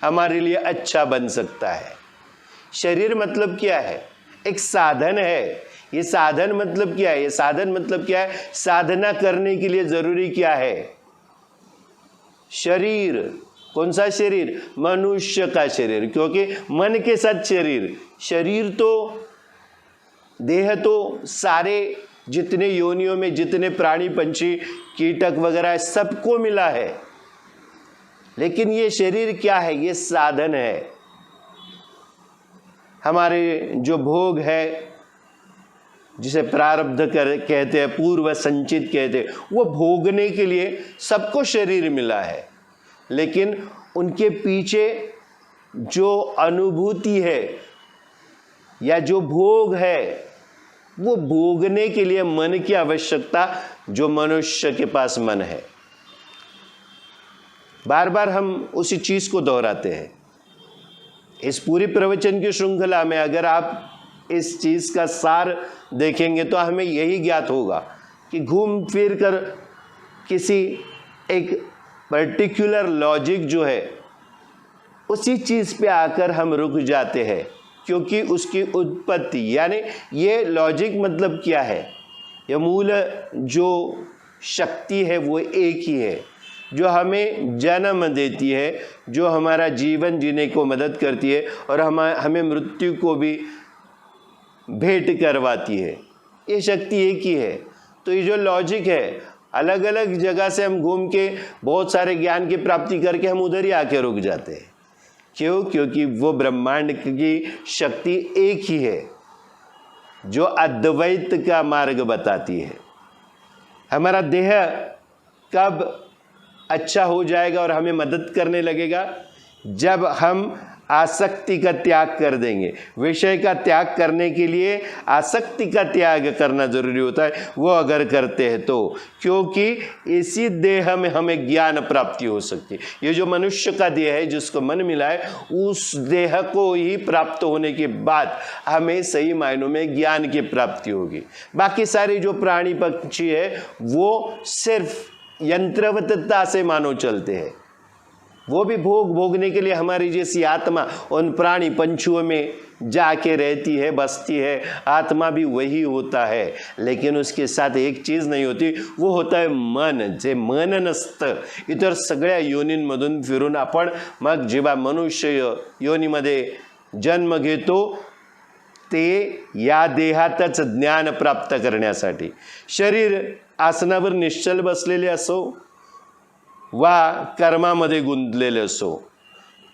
हमारे लिए अच्छा बन सकता है. शरीर मतलब क्या है, एक साधन है. ये साधन मतलब क्या है, ये साधन मतलब क्या है, साधना करने के लिए जरूरी क्या है, शरीर. कौन सा शरीर, मनुष्य का शरीर, क्योंकि मन के साथ शरीर. शरीर तो देह तो सारे जितने योनियों में जितने प्राणी पंछी कीटक वगैरह सबको मिला है, लेकिन ये शरीर क्या है, ये साधन है. हमारे जो भोग है, जिसे प्रारब्ध कहते हैं, पूर्व संचित कहते हैं, वो भोगने के लिए सबको शरीर मिला है, लेकिन उनके पीछे जो अनुभूति है या जो भोग है, वो भोगने के लिए मन की आवश्यकता जो मनुष्य के पास मन है. बार बार हम उसी चीज को दोहराते हैं. इस पूरी प्रवचन की श्रृंखला में अगर आप इस चीज का सार देखेंगे तो हमें यही ज्ञात होगा कि घूम फिर कर किसी एक पर्टिकुलर लॉजिक जो है उसी चीज पे आकर हम रुक जाते हैं. क्योंकि उसकी उत्पत्ति, यानी ये लॉजिक मतलब क्या है, यह मूल जो शक्ति है वो एक ही है, जो हमें जन्म देती है, जो हमारा जीवन जीने को मदद करती है और हमें मृत्यु को भी भेंट करवाती है। ये शक्ति एक ही है। तो ये जो लॉजिक है, अलग अलग जगह से हम घूम के बहुत सारे ज्ञान की प्राप्ति करके हम उधर ही आके रुक जाते हैं। क्यों? क्योंकि वो ब्रह्मांड की शक्ति एक ही है जो अद्वैत का मार्ग बताती है। हमारा देह कब अच्छा हो जाएगा और हमें मदद करने लगेगा? जब हम आसक्ति का त्याग कर देंगे। विषय का त्याग करने के लिए आसक्ति का त्याग करना जरूरी होता है, वो अगर करते हैं तो, क्योंकि इसी देह में हमें ज्ञान प्राप्ति हो सकती है। ये जो मनुष्य का देह है, जिसको मन मिला है, उस देह को ही प्राप्त होने के बाद हमें सही मायनों में ज्ञान की प्राप्ति होगी। बाकी सारे जो प्राणी पक्षी है वो सिर्फ यंत्रवतता से मानो चलते हैं। वो भी भोगने के लिए हमारी जैसी आत्मा उन प्राणी पंछुओं में जाके रहती है, बसती है। आत्मा भी वही होता है, लेकिन उसके साथ एक चीज नहीं होती, वो होता है मन। जे मन नसतं इतर सगळ्या योनींमधून फिरून आपण मग जेव्हा मनुष्य योनीमध्ये जन्म घेतो ते या देहातच ज्ञान प्राप्त करण्यासाठी। शरीर आसनावर निश्चल बसलेले असो वा कर्मामध्ये गुंतलेले असो,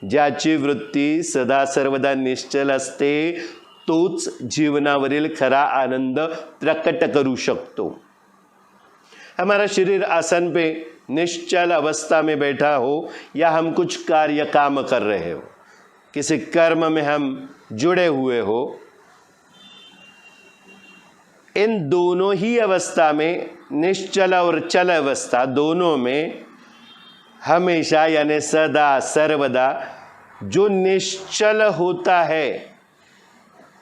ज्याची वृत्ती सदा सर्वदा निश्चल असते तोच जीवनावरील खरा आनंद प्रकट करू शकतो। हमारा शरीर आसन पे निश्चल अवस्था में बैठा हो या हम कुछ कार्य काम कर रहे हो, किसी कर्म में हम जुड़े हुए हो, इन दोनों ही अवस्था में, निश्चल और चल अवस्था दोनों में, हमेशा यानी सदा सर्वदा जो निश्चल होता है,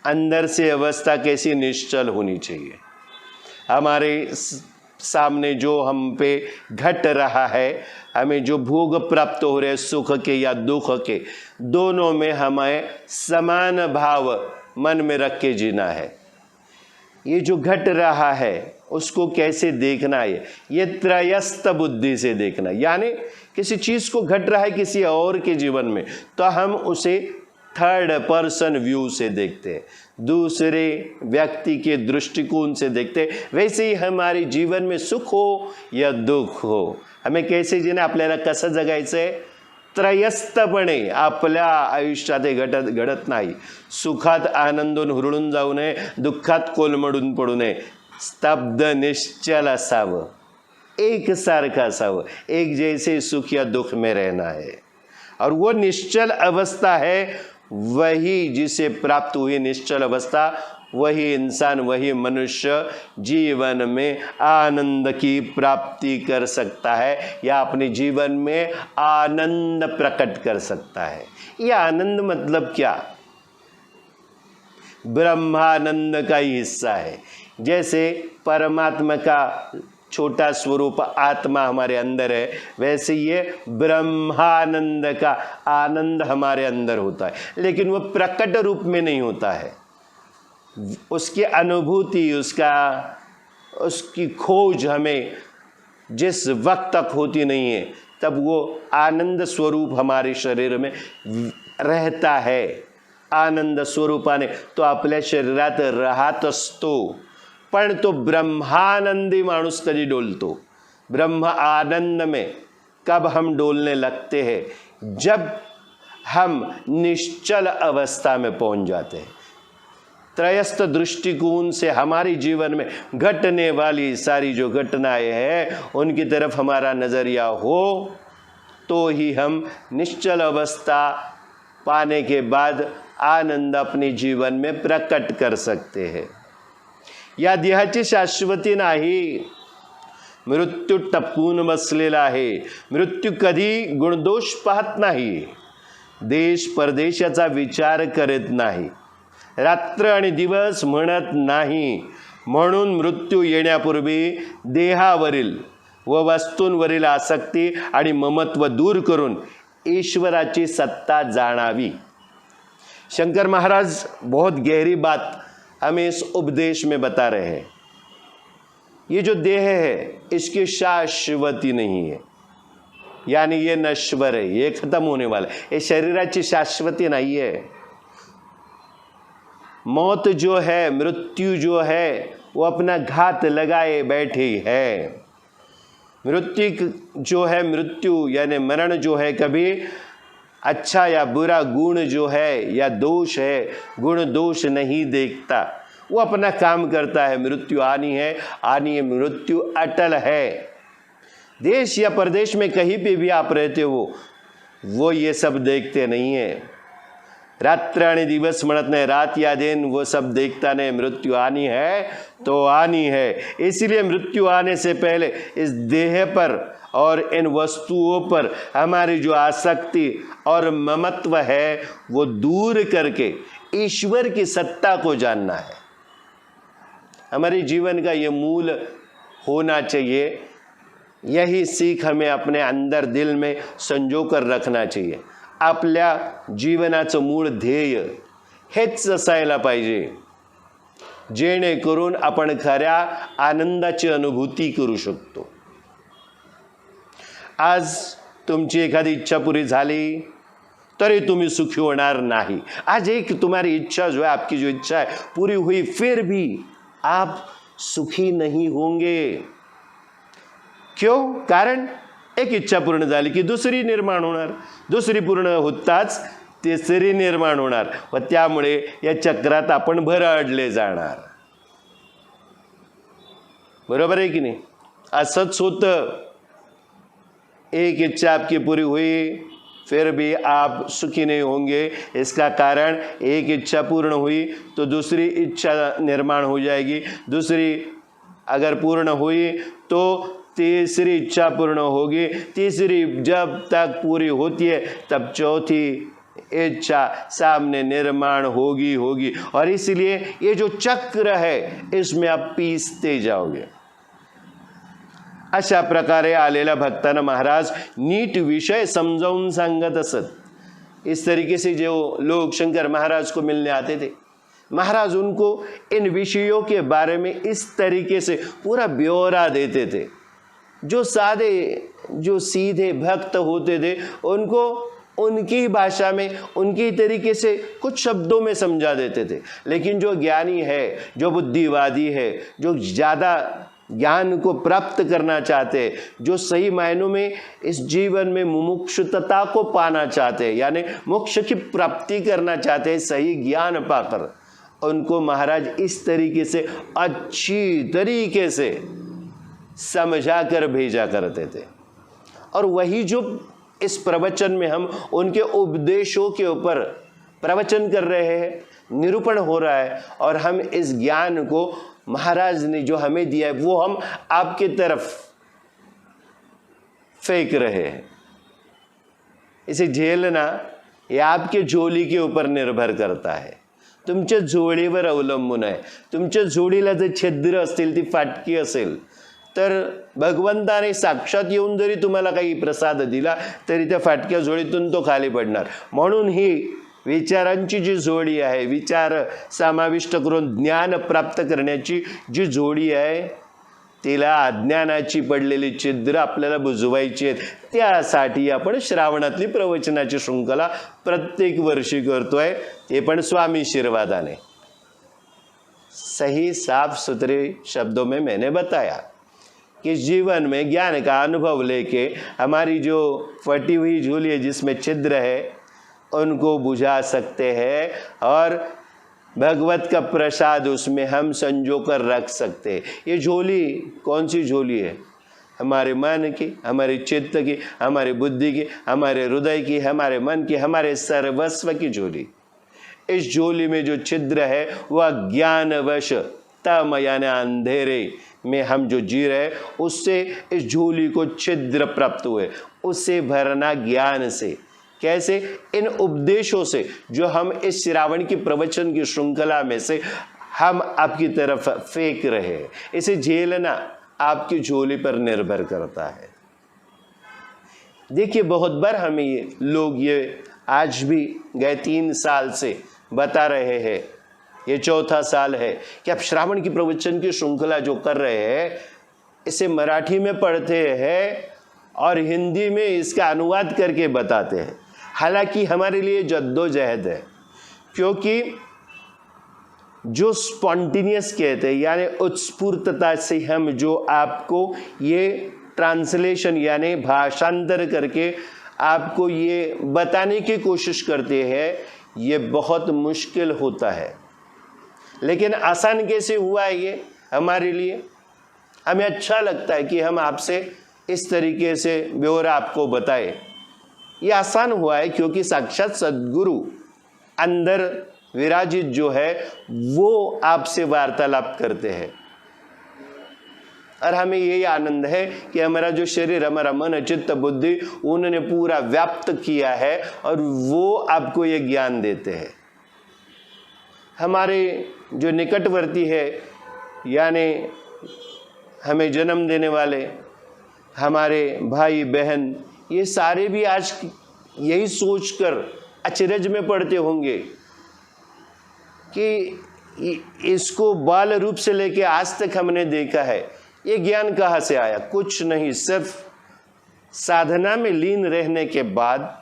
अंदर से अवस्था कैसी निश्चल होनी चाहिए। हमारे सामने जो हम पे घट रहा है, हमें जो भोग प्राप्त हो रहे सुख के या दुख के, दोनों में हमें समान भाव मन में रख के जीना है। ये जो घट रहा है उसको कैसे देखना है? ये त्रयस्थ बुद्धि से देखना। यानी किसी चीज को घट रहा है किसी और के जीवन में, तो हम उसे थर्ड पर्सन व्यू से देखते हैं, दूसरे व्यक्ति के दृष्टिकोण से देखते हैं। वैसे ही हमारे जीवन में सुख हो या दुख हो, हमें कैसे जीना, आपल्याला कसं जगायचं आहे, त्रयस्थपणे आपल्या आयुष्यात घडत नाही। सुखात आनंदून हुरळून जाऊ नये, दुःखात कोलमडून पडू नये, स्तब्ध निश्चल असावं, एक सारखा असावं, एक जैसे सुख या दुख में रहना है। और वो निश्चल अवस्था है, वही जिसे प्राप्त हुई निश्चल अवस्था, वही इंसान, वही मनुष्य जीवन में आनंद की प्राप्ति कर सकता है या अपने जीवन में आनंद प्रकट कर सकता है। ये आनंद मतलब क्या? ब्रह्मानंद का ही हिस्सा है। जैसे परमात्मा का छोटा स्वरूप आत्मा हमारे अंदर है, वैसे ये ब्रह्मानंद का आनंद हमारे अंदर होता है, लेकिन वो प्रकट रूप में नहीं होता है। उसकी अनुभूति, उसकी खोज हमें जिस वक्त तक होती नहीं है, तब वो आनंद स्वरूप हमारे शरीर में रहता है। आनंद स्वरूपाने तो आपल्या शरीरात राहत असतो, पण तो ब्रह्मानंदी माणूस कधी डोलतो? ब्रह्म आनंद में कब हम डोलने लगते हैं? जब हम निश्चल अवस्था में पहुंच जाते हैं। त्रयस्थ दृष्टिकोण से हमारे जीवन में घटने वाली सारी जो घटनाएं हैं उनकी तरफ हमारा नजरिया हो, तो ही हम निश्चल अवस्था पाने के बाद आनंद अपने जीवन में प्रकट कर सकते हैं। या देहाची शाश्वती नाही, मृत्यू टपून बसलेला आहे। मृत्यू कधी गुणदोष पाहत नाही, देश परदेशाचा विचार करत नाही, रात्र आणि दिवस म्हणत नाही। म्हणून मृत्यू येण्यापूर्वी देहावरील व वस्तूंवरील आसक्ती आणि ममत्व दूर करून ईश्वराची सत्ता जाणावी। शंकर महाराज बहुत गहरी बात हमें इस उपदेश में बता रहे हैं। ये जो देह है इसकी शाश्वती नहीं है, यानी ये नश्वर है, ये खत्म होने वाला है, ये शरीराची शाश्वती नहीं है। मौत जो है, मृत्यु जो है, वो अपना घात लगाए बैठी है। मृत्यु जो है, मृत्यु यानी मरण जो है, कभी अच्छा या बुरा गुण जो है या दोष है, गुण दोष नहीं देखता, वो अपना काम करता है। मृत्यु आनी है, आनी है, मृत्यु अटल है। देश या प्रदेश में कहीं पे भी आप रहते हो, वो ये सब देखते नहीं है। रात्र आणि दिवस म्हणत नहीं, रात या दिन वो सब देखता नहीं। मृत्यु आनी है तो आनी है, इसलिए मृत्यु आने से पहले इस देह पर और इन वस्तुओं पर हमारी जो आसक्ति और ममत्व है वो दूर करके ईश्वर की सत्ता को जानना है। हमारे जीवन का ये मूल होना चाहिए। यही सीख हमें अपने अंदर दिल में संजो कर रखना चाहिए। आपल्या जीवनाचं मूळ ध्येय हेच असायला पाहिजे, जेणेकरून आपण खऱ्या आनंदाची अनुभूती करू शकतो। आज तुमची एखादी इच्छा पूरी झाली तरी तुम्ही सुखी होणार नहीं। आज एक तुम्हारी इच्छा जो है, आपकी जो इच्छा है पूरी हुई, फिर भी आप सुखी नहीं होंगे। क्यों? कारण एक इच्छा पूर्ण झाली की दुसरी निर्माण होणार, दुसरी पूर्ण होताच तिसरी निर्माण होणार, व त्यामुळे या चक्रात आपण भरडले जाणार। बरोबर है कि नहीं? असंच होतं। एक इच्छा आपकी पूरी हुई फिर भी आप सुखी नहीं होंगे। इसका कारण एक इच्छा पूर्ण हुई तो दूसरी इच्छा निर्माण हो जाएगी, दूसरी अगर पूर्ण हुई तो तीसरी इच्छा पूर्ण होगी, तीसरी जब तक पूरी होती है तब चौथी इच्छा सामने निर्माण होगी। और इसलिए ये जो चक्र है इसमें आप पीसते जाओगे। अशा प्रकारे आलेल्या भक्तांना महाराज नीट विषय समजावून सांगत असत। इस तरीके से जो लोग शंकर महाराज को मिलने आते थे, महाराज उनको इन विषयों के बारे में इस तरीके से पूरा ब्यौरा देते थे। जो सादे, जो सीधे भक्त होते थे, उनको उनकी भाषा में, उनकी तरीके से कुछ शब्दों में समझा देते थे। लेकिन जो ज्ञानी है, जो बुद्धिवादी है, जो ज़्यादा ज्ञान को प्राप्त करना चाहते हैं, जो सही मायनों में इस जीवन में मुमुक्षुता को पाना चाहते हैं, यानी मोक्ष की प्राप्ति करना चाहते हैं सही ज्ञान पाकर, उनको महाराज इस तरीके से अच्छी तरीके से समझा कर भेजा करते थे। और वही जो इस प्रवचन में हम उनके उपदेशों के ऊपर प्रवचन कर रहे हैं, निरूपण हो रहा है, और हम इस ज्ञान को महाराज ने जो हमें दिया है वो हम आपके तरफ फेंक रहे हैं। इसे झेलना ये आपके झोली के ऊपर निर्भर करता है, तुमच्या झोळीवर अवलंबून आहे। तुमच्या झोळीला जर छिद्र असतील, ती फाटकी असेल, तर भगवंताने साक्षात येऊन जरी तुम्हाला काही प्रसाद दिला तरी त्या फाटक्या झोळीतून तो खाली पडणार। म्हणून ही विचारांची जी जोडी आहे, विचार समाविष्ट करून ज्ञान प्राप्त करण्याची जी जोडी आहे, तिला अज्ञानाची पडलेली छिद्र आपल्याला बुजवायची आहेत। त्यासाठी आपण श्रावणातली प्रवचनाची शृंखला प्रत्येक वर्षी करतोय, ते पण स्वामी आशीर्वादाने। सही साफ सुथरे शब्दों में मैंने बताया कि जीवन में ज्ञान का अनुभव लेके हमारी जो फटी हुई झोली है, जिसमें छिद्र है, उनको बुझा सकते हैं, और भगवत का प्रसाद उसमें हम संजो कर रख सकते हैं। ये झोली कौन सी झोली है? हमारे मन की, हमारे चित्त की, हमारे बुद्धि की, हमारे हृदय की, हमारे मन की, हमारे सर्वस्व की झोली। इस झोली में जो छिद्र है वह ज्ञानवश तम यानी अंधेरे में हम जो जी रहे, उससे इस झोली को छिद्र प्राप्त हुए। उससे भरना ज्ञान से। कैसे? इन उपदेशों से जो हम इस श्रावण की प्रवचन की श्रृंखला में से हम आपकी तरफ फेंक रहे हैं। इसे झेलना आपकी झोली पर निर्भर करता है। देखिए, बहुत बार हमें ये लोग, ये आज भी गए 3 साल से बता रहे हैं। ये चौथा साल है कि आप श्रावण की प्रवचन की श्रृंखला जो कर रहे हैं, इसे मराठी में पढ़ते हैं और हिंदी में इसका अनुवाद करके बताते हैं। हालांकि हमारे लिए जद्दोजहद है, क्योंकि जो स्पॉन्टेनियस कहते हैं यानी उत्स्फूर्तता से हम जो आपको ये ट्रांसलेशन यानी भाषांतर करके आपको ये बताने की कोशिश करते हैं, ये बहुत मुश्किल होता है। लेकिन आसान कैसे हुआ है ये हमारे लिए? हमें अच्छा लगता है कि हम आपसे इस तरीके से ब्यौरा आपको बताएं। ये आसान हुआ है क्योंकि साक्षात सद्गुरु अंदर विराजित जो है वो आपसे वार्तालाप करते हैं। और हमें यही आनंद है कि हमारा जो शरीर, हमारा मन, चित्त, बुद्धि उन्होंने पूरा व्याप्त किया है और वो आपको ये ज्ञान देते हैं। हमारे जो निकटवर्ती है यानी हमें जन्म देने वाले हमारे भाई बहन, ये सारे भी आज यही सोचकर अचरज में पड़ते होंगे कि इसको बाल रूप से लेके आज तक हमने देखा है, ये ज्ञान कहाँ से आया? कुछ नहीं, सिर्फ साधना में लीन रहने के बाद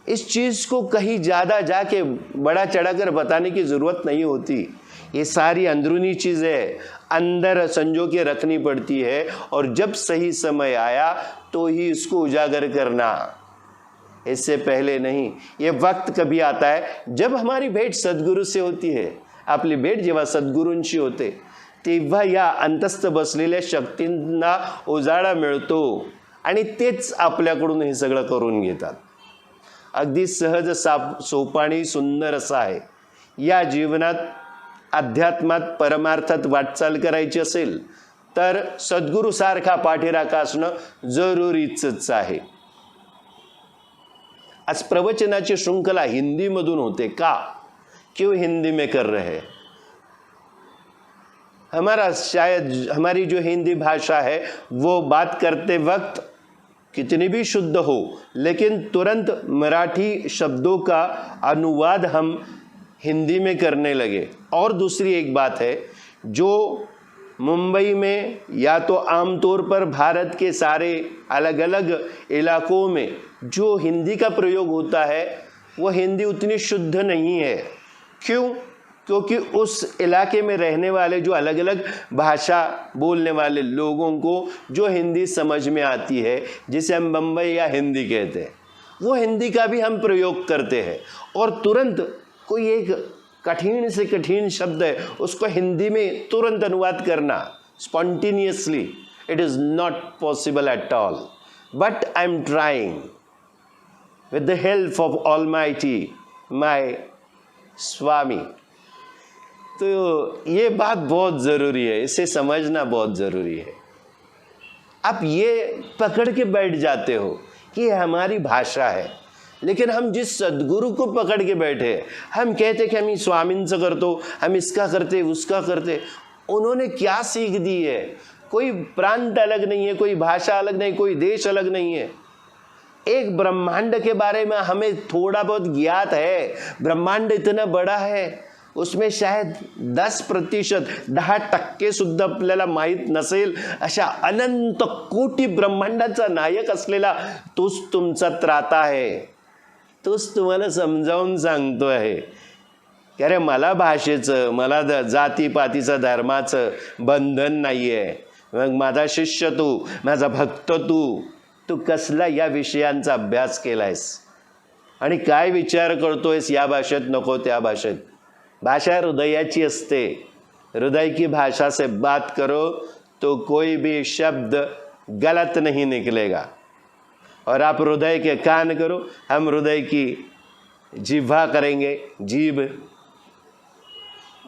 इस चीज को कहीं ज्यादा जाके बड़ा चढ़ाकर बताने की जरूरत नहीं होती। ये सारी अंदरूनी चीजें अंदर संजो के रखनी पड़ती है और जब सही समय आया तो ही इसको उजागर करना, इससे पहले नहीं। ये वक्त कभी आता है जब हमारी भेट सद्गुरु से होती है। आपली भेट जेव्हा सद्गुरूंशी होते तेव्हा या अंतस्थ बसलेल्या शक्तींना उजाळा मिळतो आणि तेच आपल्याकडून हे सगळं करून घेतात। अगदी सहज सोपाणी सुंदर असा आहे। या जीवनात अध्यात्मात परमार्थात वाटचाल करायची असेल तर सद्गुरु सारखा पाठीराखा असणं जरुरीच आहे। आज प्रवचनाची श्रृंखला हिंदी मधून होते का? क्यों हिंदी में कर रहे हैं? हमारा शायद हमारी जो हिंदी भाषा है वो बात करते वक्त कितनी भी शुद्ध हो, लेकिन तुरंत मराठी शब्दों का अनुवाद हम हिंदी में करने लगे। और दूसरी एक बात है, जो मुंबई में या तो आमतौर पर भारत के सारे अलग अलग इलाकों में जो हिंदी का प्रयोग होता है वो हिंदी उतनी शुद्ध नहीं है। क्यों? क्योंकि उस इलाके में रहने वाले जो अलग अलग भाषा बोलने वाले लोगों को जो हिंदी समझ में आती है, जिसे हम बम्बई या हिंदी कहते हैं, वो हिंदी का भी हम प्रयोग करते हैं और तुरंत कोई एक कठिन से कठिन शब्द है उसको हिंदी में तुरंत अनुवाद करना spontaneously, it is not possible at all. But I am trying with the help of almighty my Swami. तो ये बात बहुत ज़रूरी है, इसे समझना बहुत ज़रूरी है। आप ये पकड़ के बैठ जाते हो कि ये हमारी भाषा है, लेकिन हम जिस सद्गुरु को पकड़ के बैठे, हम कहते कि हम स्वामींचं करतो, हम इसका करते उसका करते। उन्होंने क्या सीख दी है? कोई प्रांत अलग नहीं है, कोई भाषा अलग नहीं, कोई देश अलग नहीं है। एक ब्रह्मांड के बारे में हमें थोड़ा बहुत ज्ञात है। ब्रह्मांड इतना बड़ा है, उसमें शायद 10%, 10% सुद्धा आपल्याला माहीत नसेल अशा अनंत कोटी ब्रह्मांडाचा नायक असलेला तोच तुमचा त्राता आहे। तोच तुम्हाला समजावून सांगतो आहे की अरे मला भाषेचं, मला जातीपातीचं, धर्माचं बंधन नाही आहे। मग माझा शिष्य तू, माझा भक्त तू कसला या विषयांचा अभ्यास केलायस आणि काय विचार करतोयस या भाषेत नको त्या भाषेत? भाषा हृदयाची असते। हृदय की भाषा से बात करो तो कोई भी शब्द गलत नहीं निकलेगा। और आप हृदय के कान करो, हम हृदय की जिह्वा करेंगे, जीभ,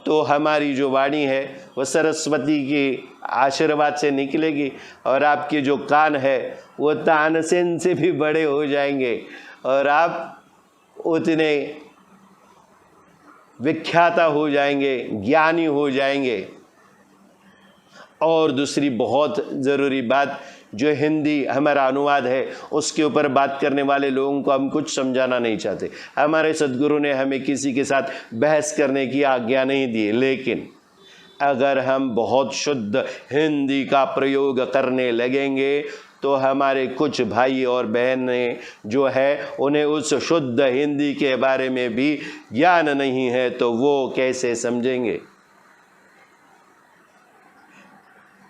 तो हमारी जो वाणी है वह सरस्वती की आशीर्वाद से निकलेगी और आपके जो कान है वो तानसेन से भी बड़े हो जाएंगे और आप उतने विख्याता हो जाएंगे, ज्ञानी हो जाएंगे। और दूसरी बहुत ज़रूरी बात जो हिंदी हमारा अनुवाद है उसके ऊपर बात करने वाले लोगों को हम कुछ समझाना नहीं चाहते। हमारे सद्गुरु ने हमें किसी के साथ बहस करने की आज्ञा नहीं दी, लेकिन अगर हम बहुत शुद्ध हिंदी का प्रयोग करने लगेंगे तो हमारे कुछ भाई और बहनें जो है उन्हें उस शुद्ध हिंदी के बारे में भी ज्ञान नहीं है, तो वो कैसे समझेंगे।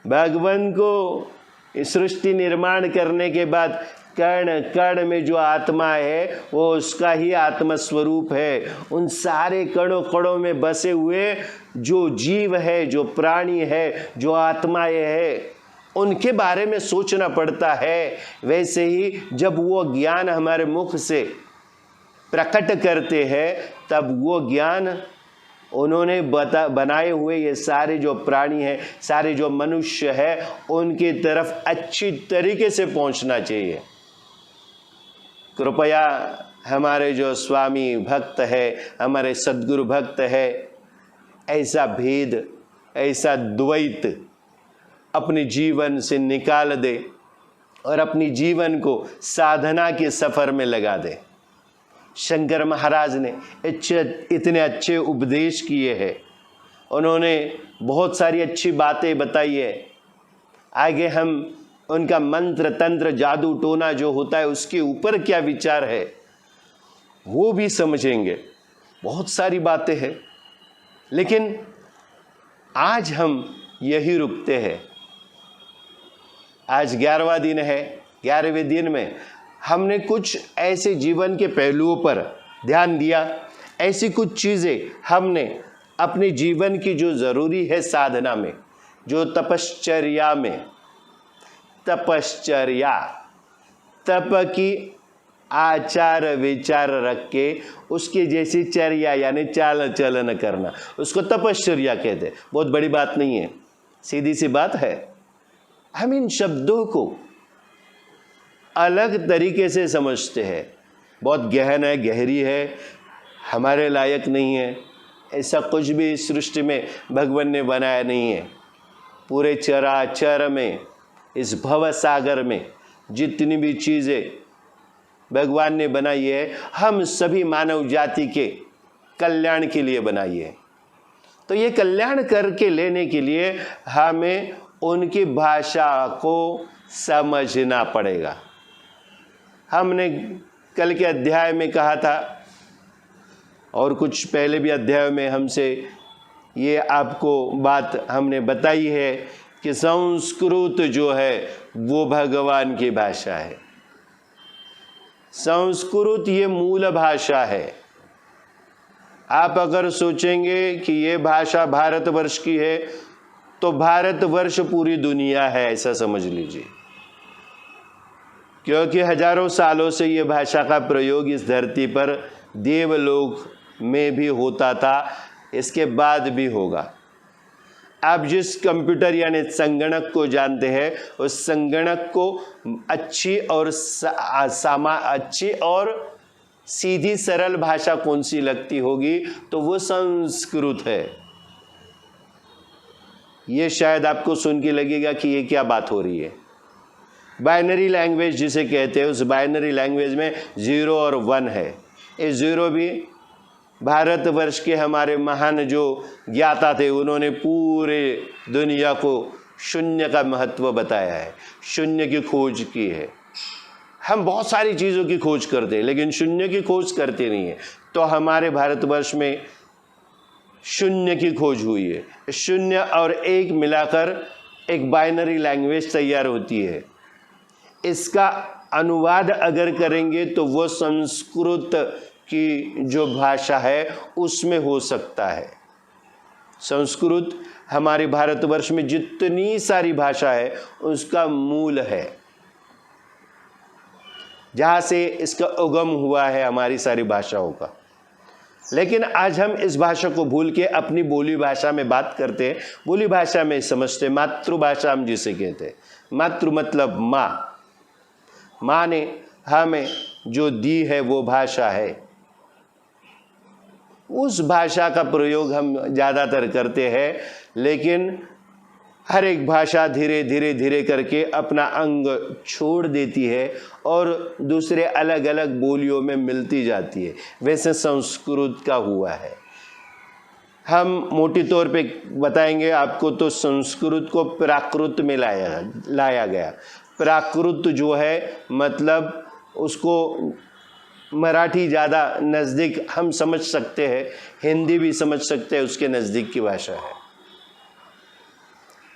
भगवान को सृष्टि निर्माण करने के बाद कण कण में जो आत्मा है वो उसका ही आत्म स्वरूप है। उन सारे कणों कणों में बसे हुए जो जीव है, जो प्राणी है, जो आत्माएं है, उनके बारे में सोचना पड़ता है। वैसे ही जब वो ज्ञान हमारे मुख से प्रकट करते हैं तब वो ज्ञान उन्होंने बनाए हुए ये सारे जो प्राणी हैं, सारे जो मनुष्य है, उनकी तरफ अच्छी तरीके से पहुंचना चाहिए। कृपया हमारे जो स्वामी भक्त है, हमारे सद्गुरु भक्त है, ऐसा भेद, ऐसा द्वैत अपने जीवन से निकाल दे और अपनी जीवन को साधना के सफ़र में लगा दे। शंकर महाराज ने इतने अच्छे उपदेश किए हैं, उन्होंने बहुत सारी अच्छी बातें बताई है। आगे हम उनका मंत्र तंत्र जादू टोना जो होता है उसके ऊपर क्या विचार है वो भी समझेंगे। बहुत सारी बातें हैं, लेकिन आज हम यही रुकते हैं। आज 11वां दिन है। 11वें दिन में हमने कुछ ऐसे जीवन के पहलुओं पर ध्यान दिया, ऐसी कुछ चीज़ें हमने अपने जीवन की जो ज़रूरी है साधना में, जो तपश्चर्या में, तपश्चर्या तप की आचार विचार रख के उसके जैसी चर्या यानी चाल चलन करना, उसको तपश्चर्या कहते हैं। बहुत बड़ी बात नहीं है, सीधी सी बात है। हम इन शब्दों को अलग तरीके से समझते हैं, बहुत गहन है, गहरी है, हमारे लायक नहीं है। ऐसा कुछ भी इस सृष्टि में भगवान ने बनाया नहीं है। पूरे चराचर में, इस भव सागर में जितनी भी चीज़ें भगवान ने बनाई है, हम सभी मानव जाति के कल्याण के लिए बनाई है। तो ये कल्याण करके लेने के लिए हमें उनकी भाषा को समझना पड़ेगा। हमने कल के अध्याय में कहा था और कुछ पहले भी अध्याय में हमसे ये आपको बात हमने बताई है कि संस्कृत जो है वो भगवान की भाषा है। संस्कृत ये मूल भाषा है। आप अगर सोचेंगे कि ये भाषा भारतवर्ष की है तो भारतवर्ष पूरी दुनिया है, ऐसा समझ लीजिए, क्योंकि हजारों सालों से ये भाषा का प्रयोग इस धरती पर देवलोक में भी होता था, इसके बाद भी होगा। आप जिस कंप्यूटर यानी संगणक को जानते हैं, उस संगणक को अच्छी और सीधी सरल भाषा कौन सी लगती होगी, तो वो संस्कृत है। ये शायद आपको सुन के लगेगा कि ये क्या बात हो रही है। बाइनरी लैंग्वेज जिसे कहते हैं, उस बाइनरी लैंग्वेज में 0 और 1 है। ये 0 भी भारतवर्ष के हमारे महान जो ज्ञाता थे, उन्होंने पूरे दुनिया को शून्य का महत्व बताया है, शून्य की खोज की है। हम बहुत सारी चीज़ों की खोज करते हैं लेकिन शून्य की खोज करते नहीं है। तो हमारे भारतवर्ष में शून्य की खोज हुई है। शून्य और 1 मिलाकर एक बाइनरी लैंग्वेज तैयार होती है। इसका अनुवाद अगर करेंगे तो वो संस्कृत की जो भाषा है उसमें हो सकता है। संस्कृत हमारे भारतवर्ष में जितनी सारी भाषा है उसका मूल है, जहाँ से इसका उगम हुआ है हमारी सारी भाषाओं का। लेकिन आज हम इस भाषा को भूल के अपनी बोली भाषा में बात करते हैं, बोली भाषा में समझते, मातृभाषा हम जिसे कहते हैं। मातृ मतलब माँ, माँ ने हमें जो दी है वो भाषा है, उस भाषा का प्रयोग हम ज़्यादातर करते हैं। लेकिन हर एक भाषा धीरे धीरे धीरे करके अपना अंग छोड़ देती है और दूसरे अलग अलग बोलियों में मिलती जाती है। वैसे संस्कृत का हुआ है। हम मोटी तौर पे बताएंगे आपको तो संस्कृत को प्राकृत में लाया गया। प्राकृत जो है मतलब उसको मराठी ज़्यादा नज़दीक हम समझ सकते हैं, हिंदी भी समझ सकते हैं, उसके नज़दीक की भाषा है।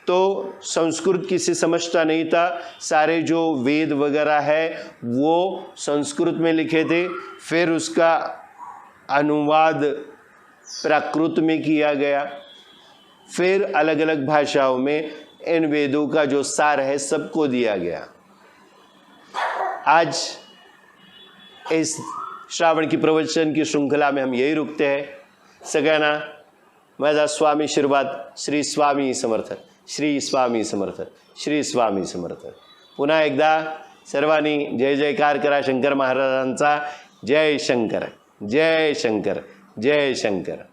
तो संस्कृत किसी समझता नहीं था। सारे जो वेद वगैरह है वो संस्कृत में लिखे थे, फिर उसका अनुवाद प्राकृत में किया गया, फिर अलग अलग भाषाओं में इन वेदों का जो सार है सबको दिया गया। आज इस श्रावण की प्रवचन की श्रृंखला में हम यही रुकते हैं। सगळ्यांना माझा स्वामी आशीर्वाद। श्री स्वामी समर्थ, श्री स्वामी समर्थ, श्री स्वामी समर्थ। पुन्हा एकदा सर्वांनी जय जयकार करा शंकर महाराजांचा। जय शंकर, जय शंकर, जय शंकर।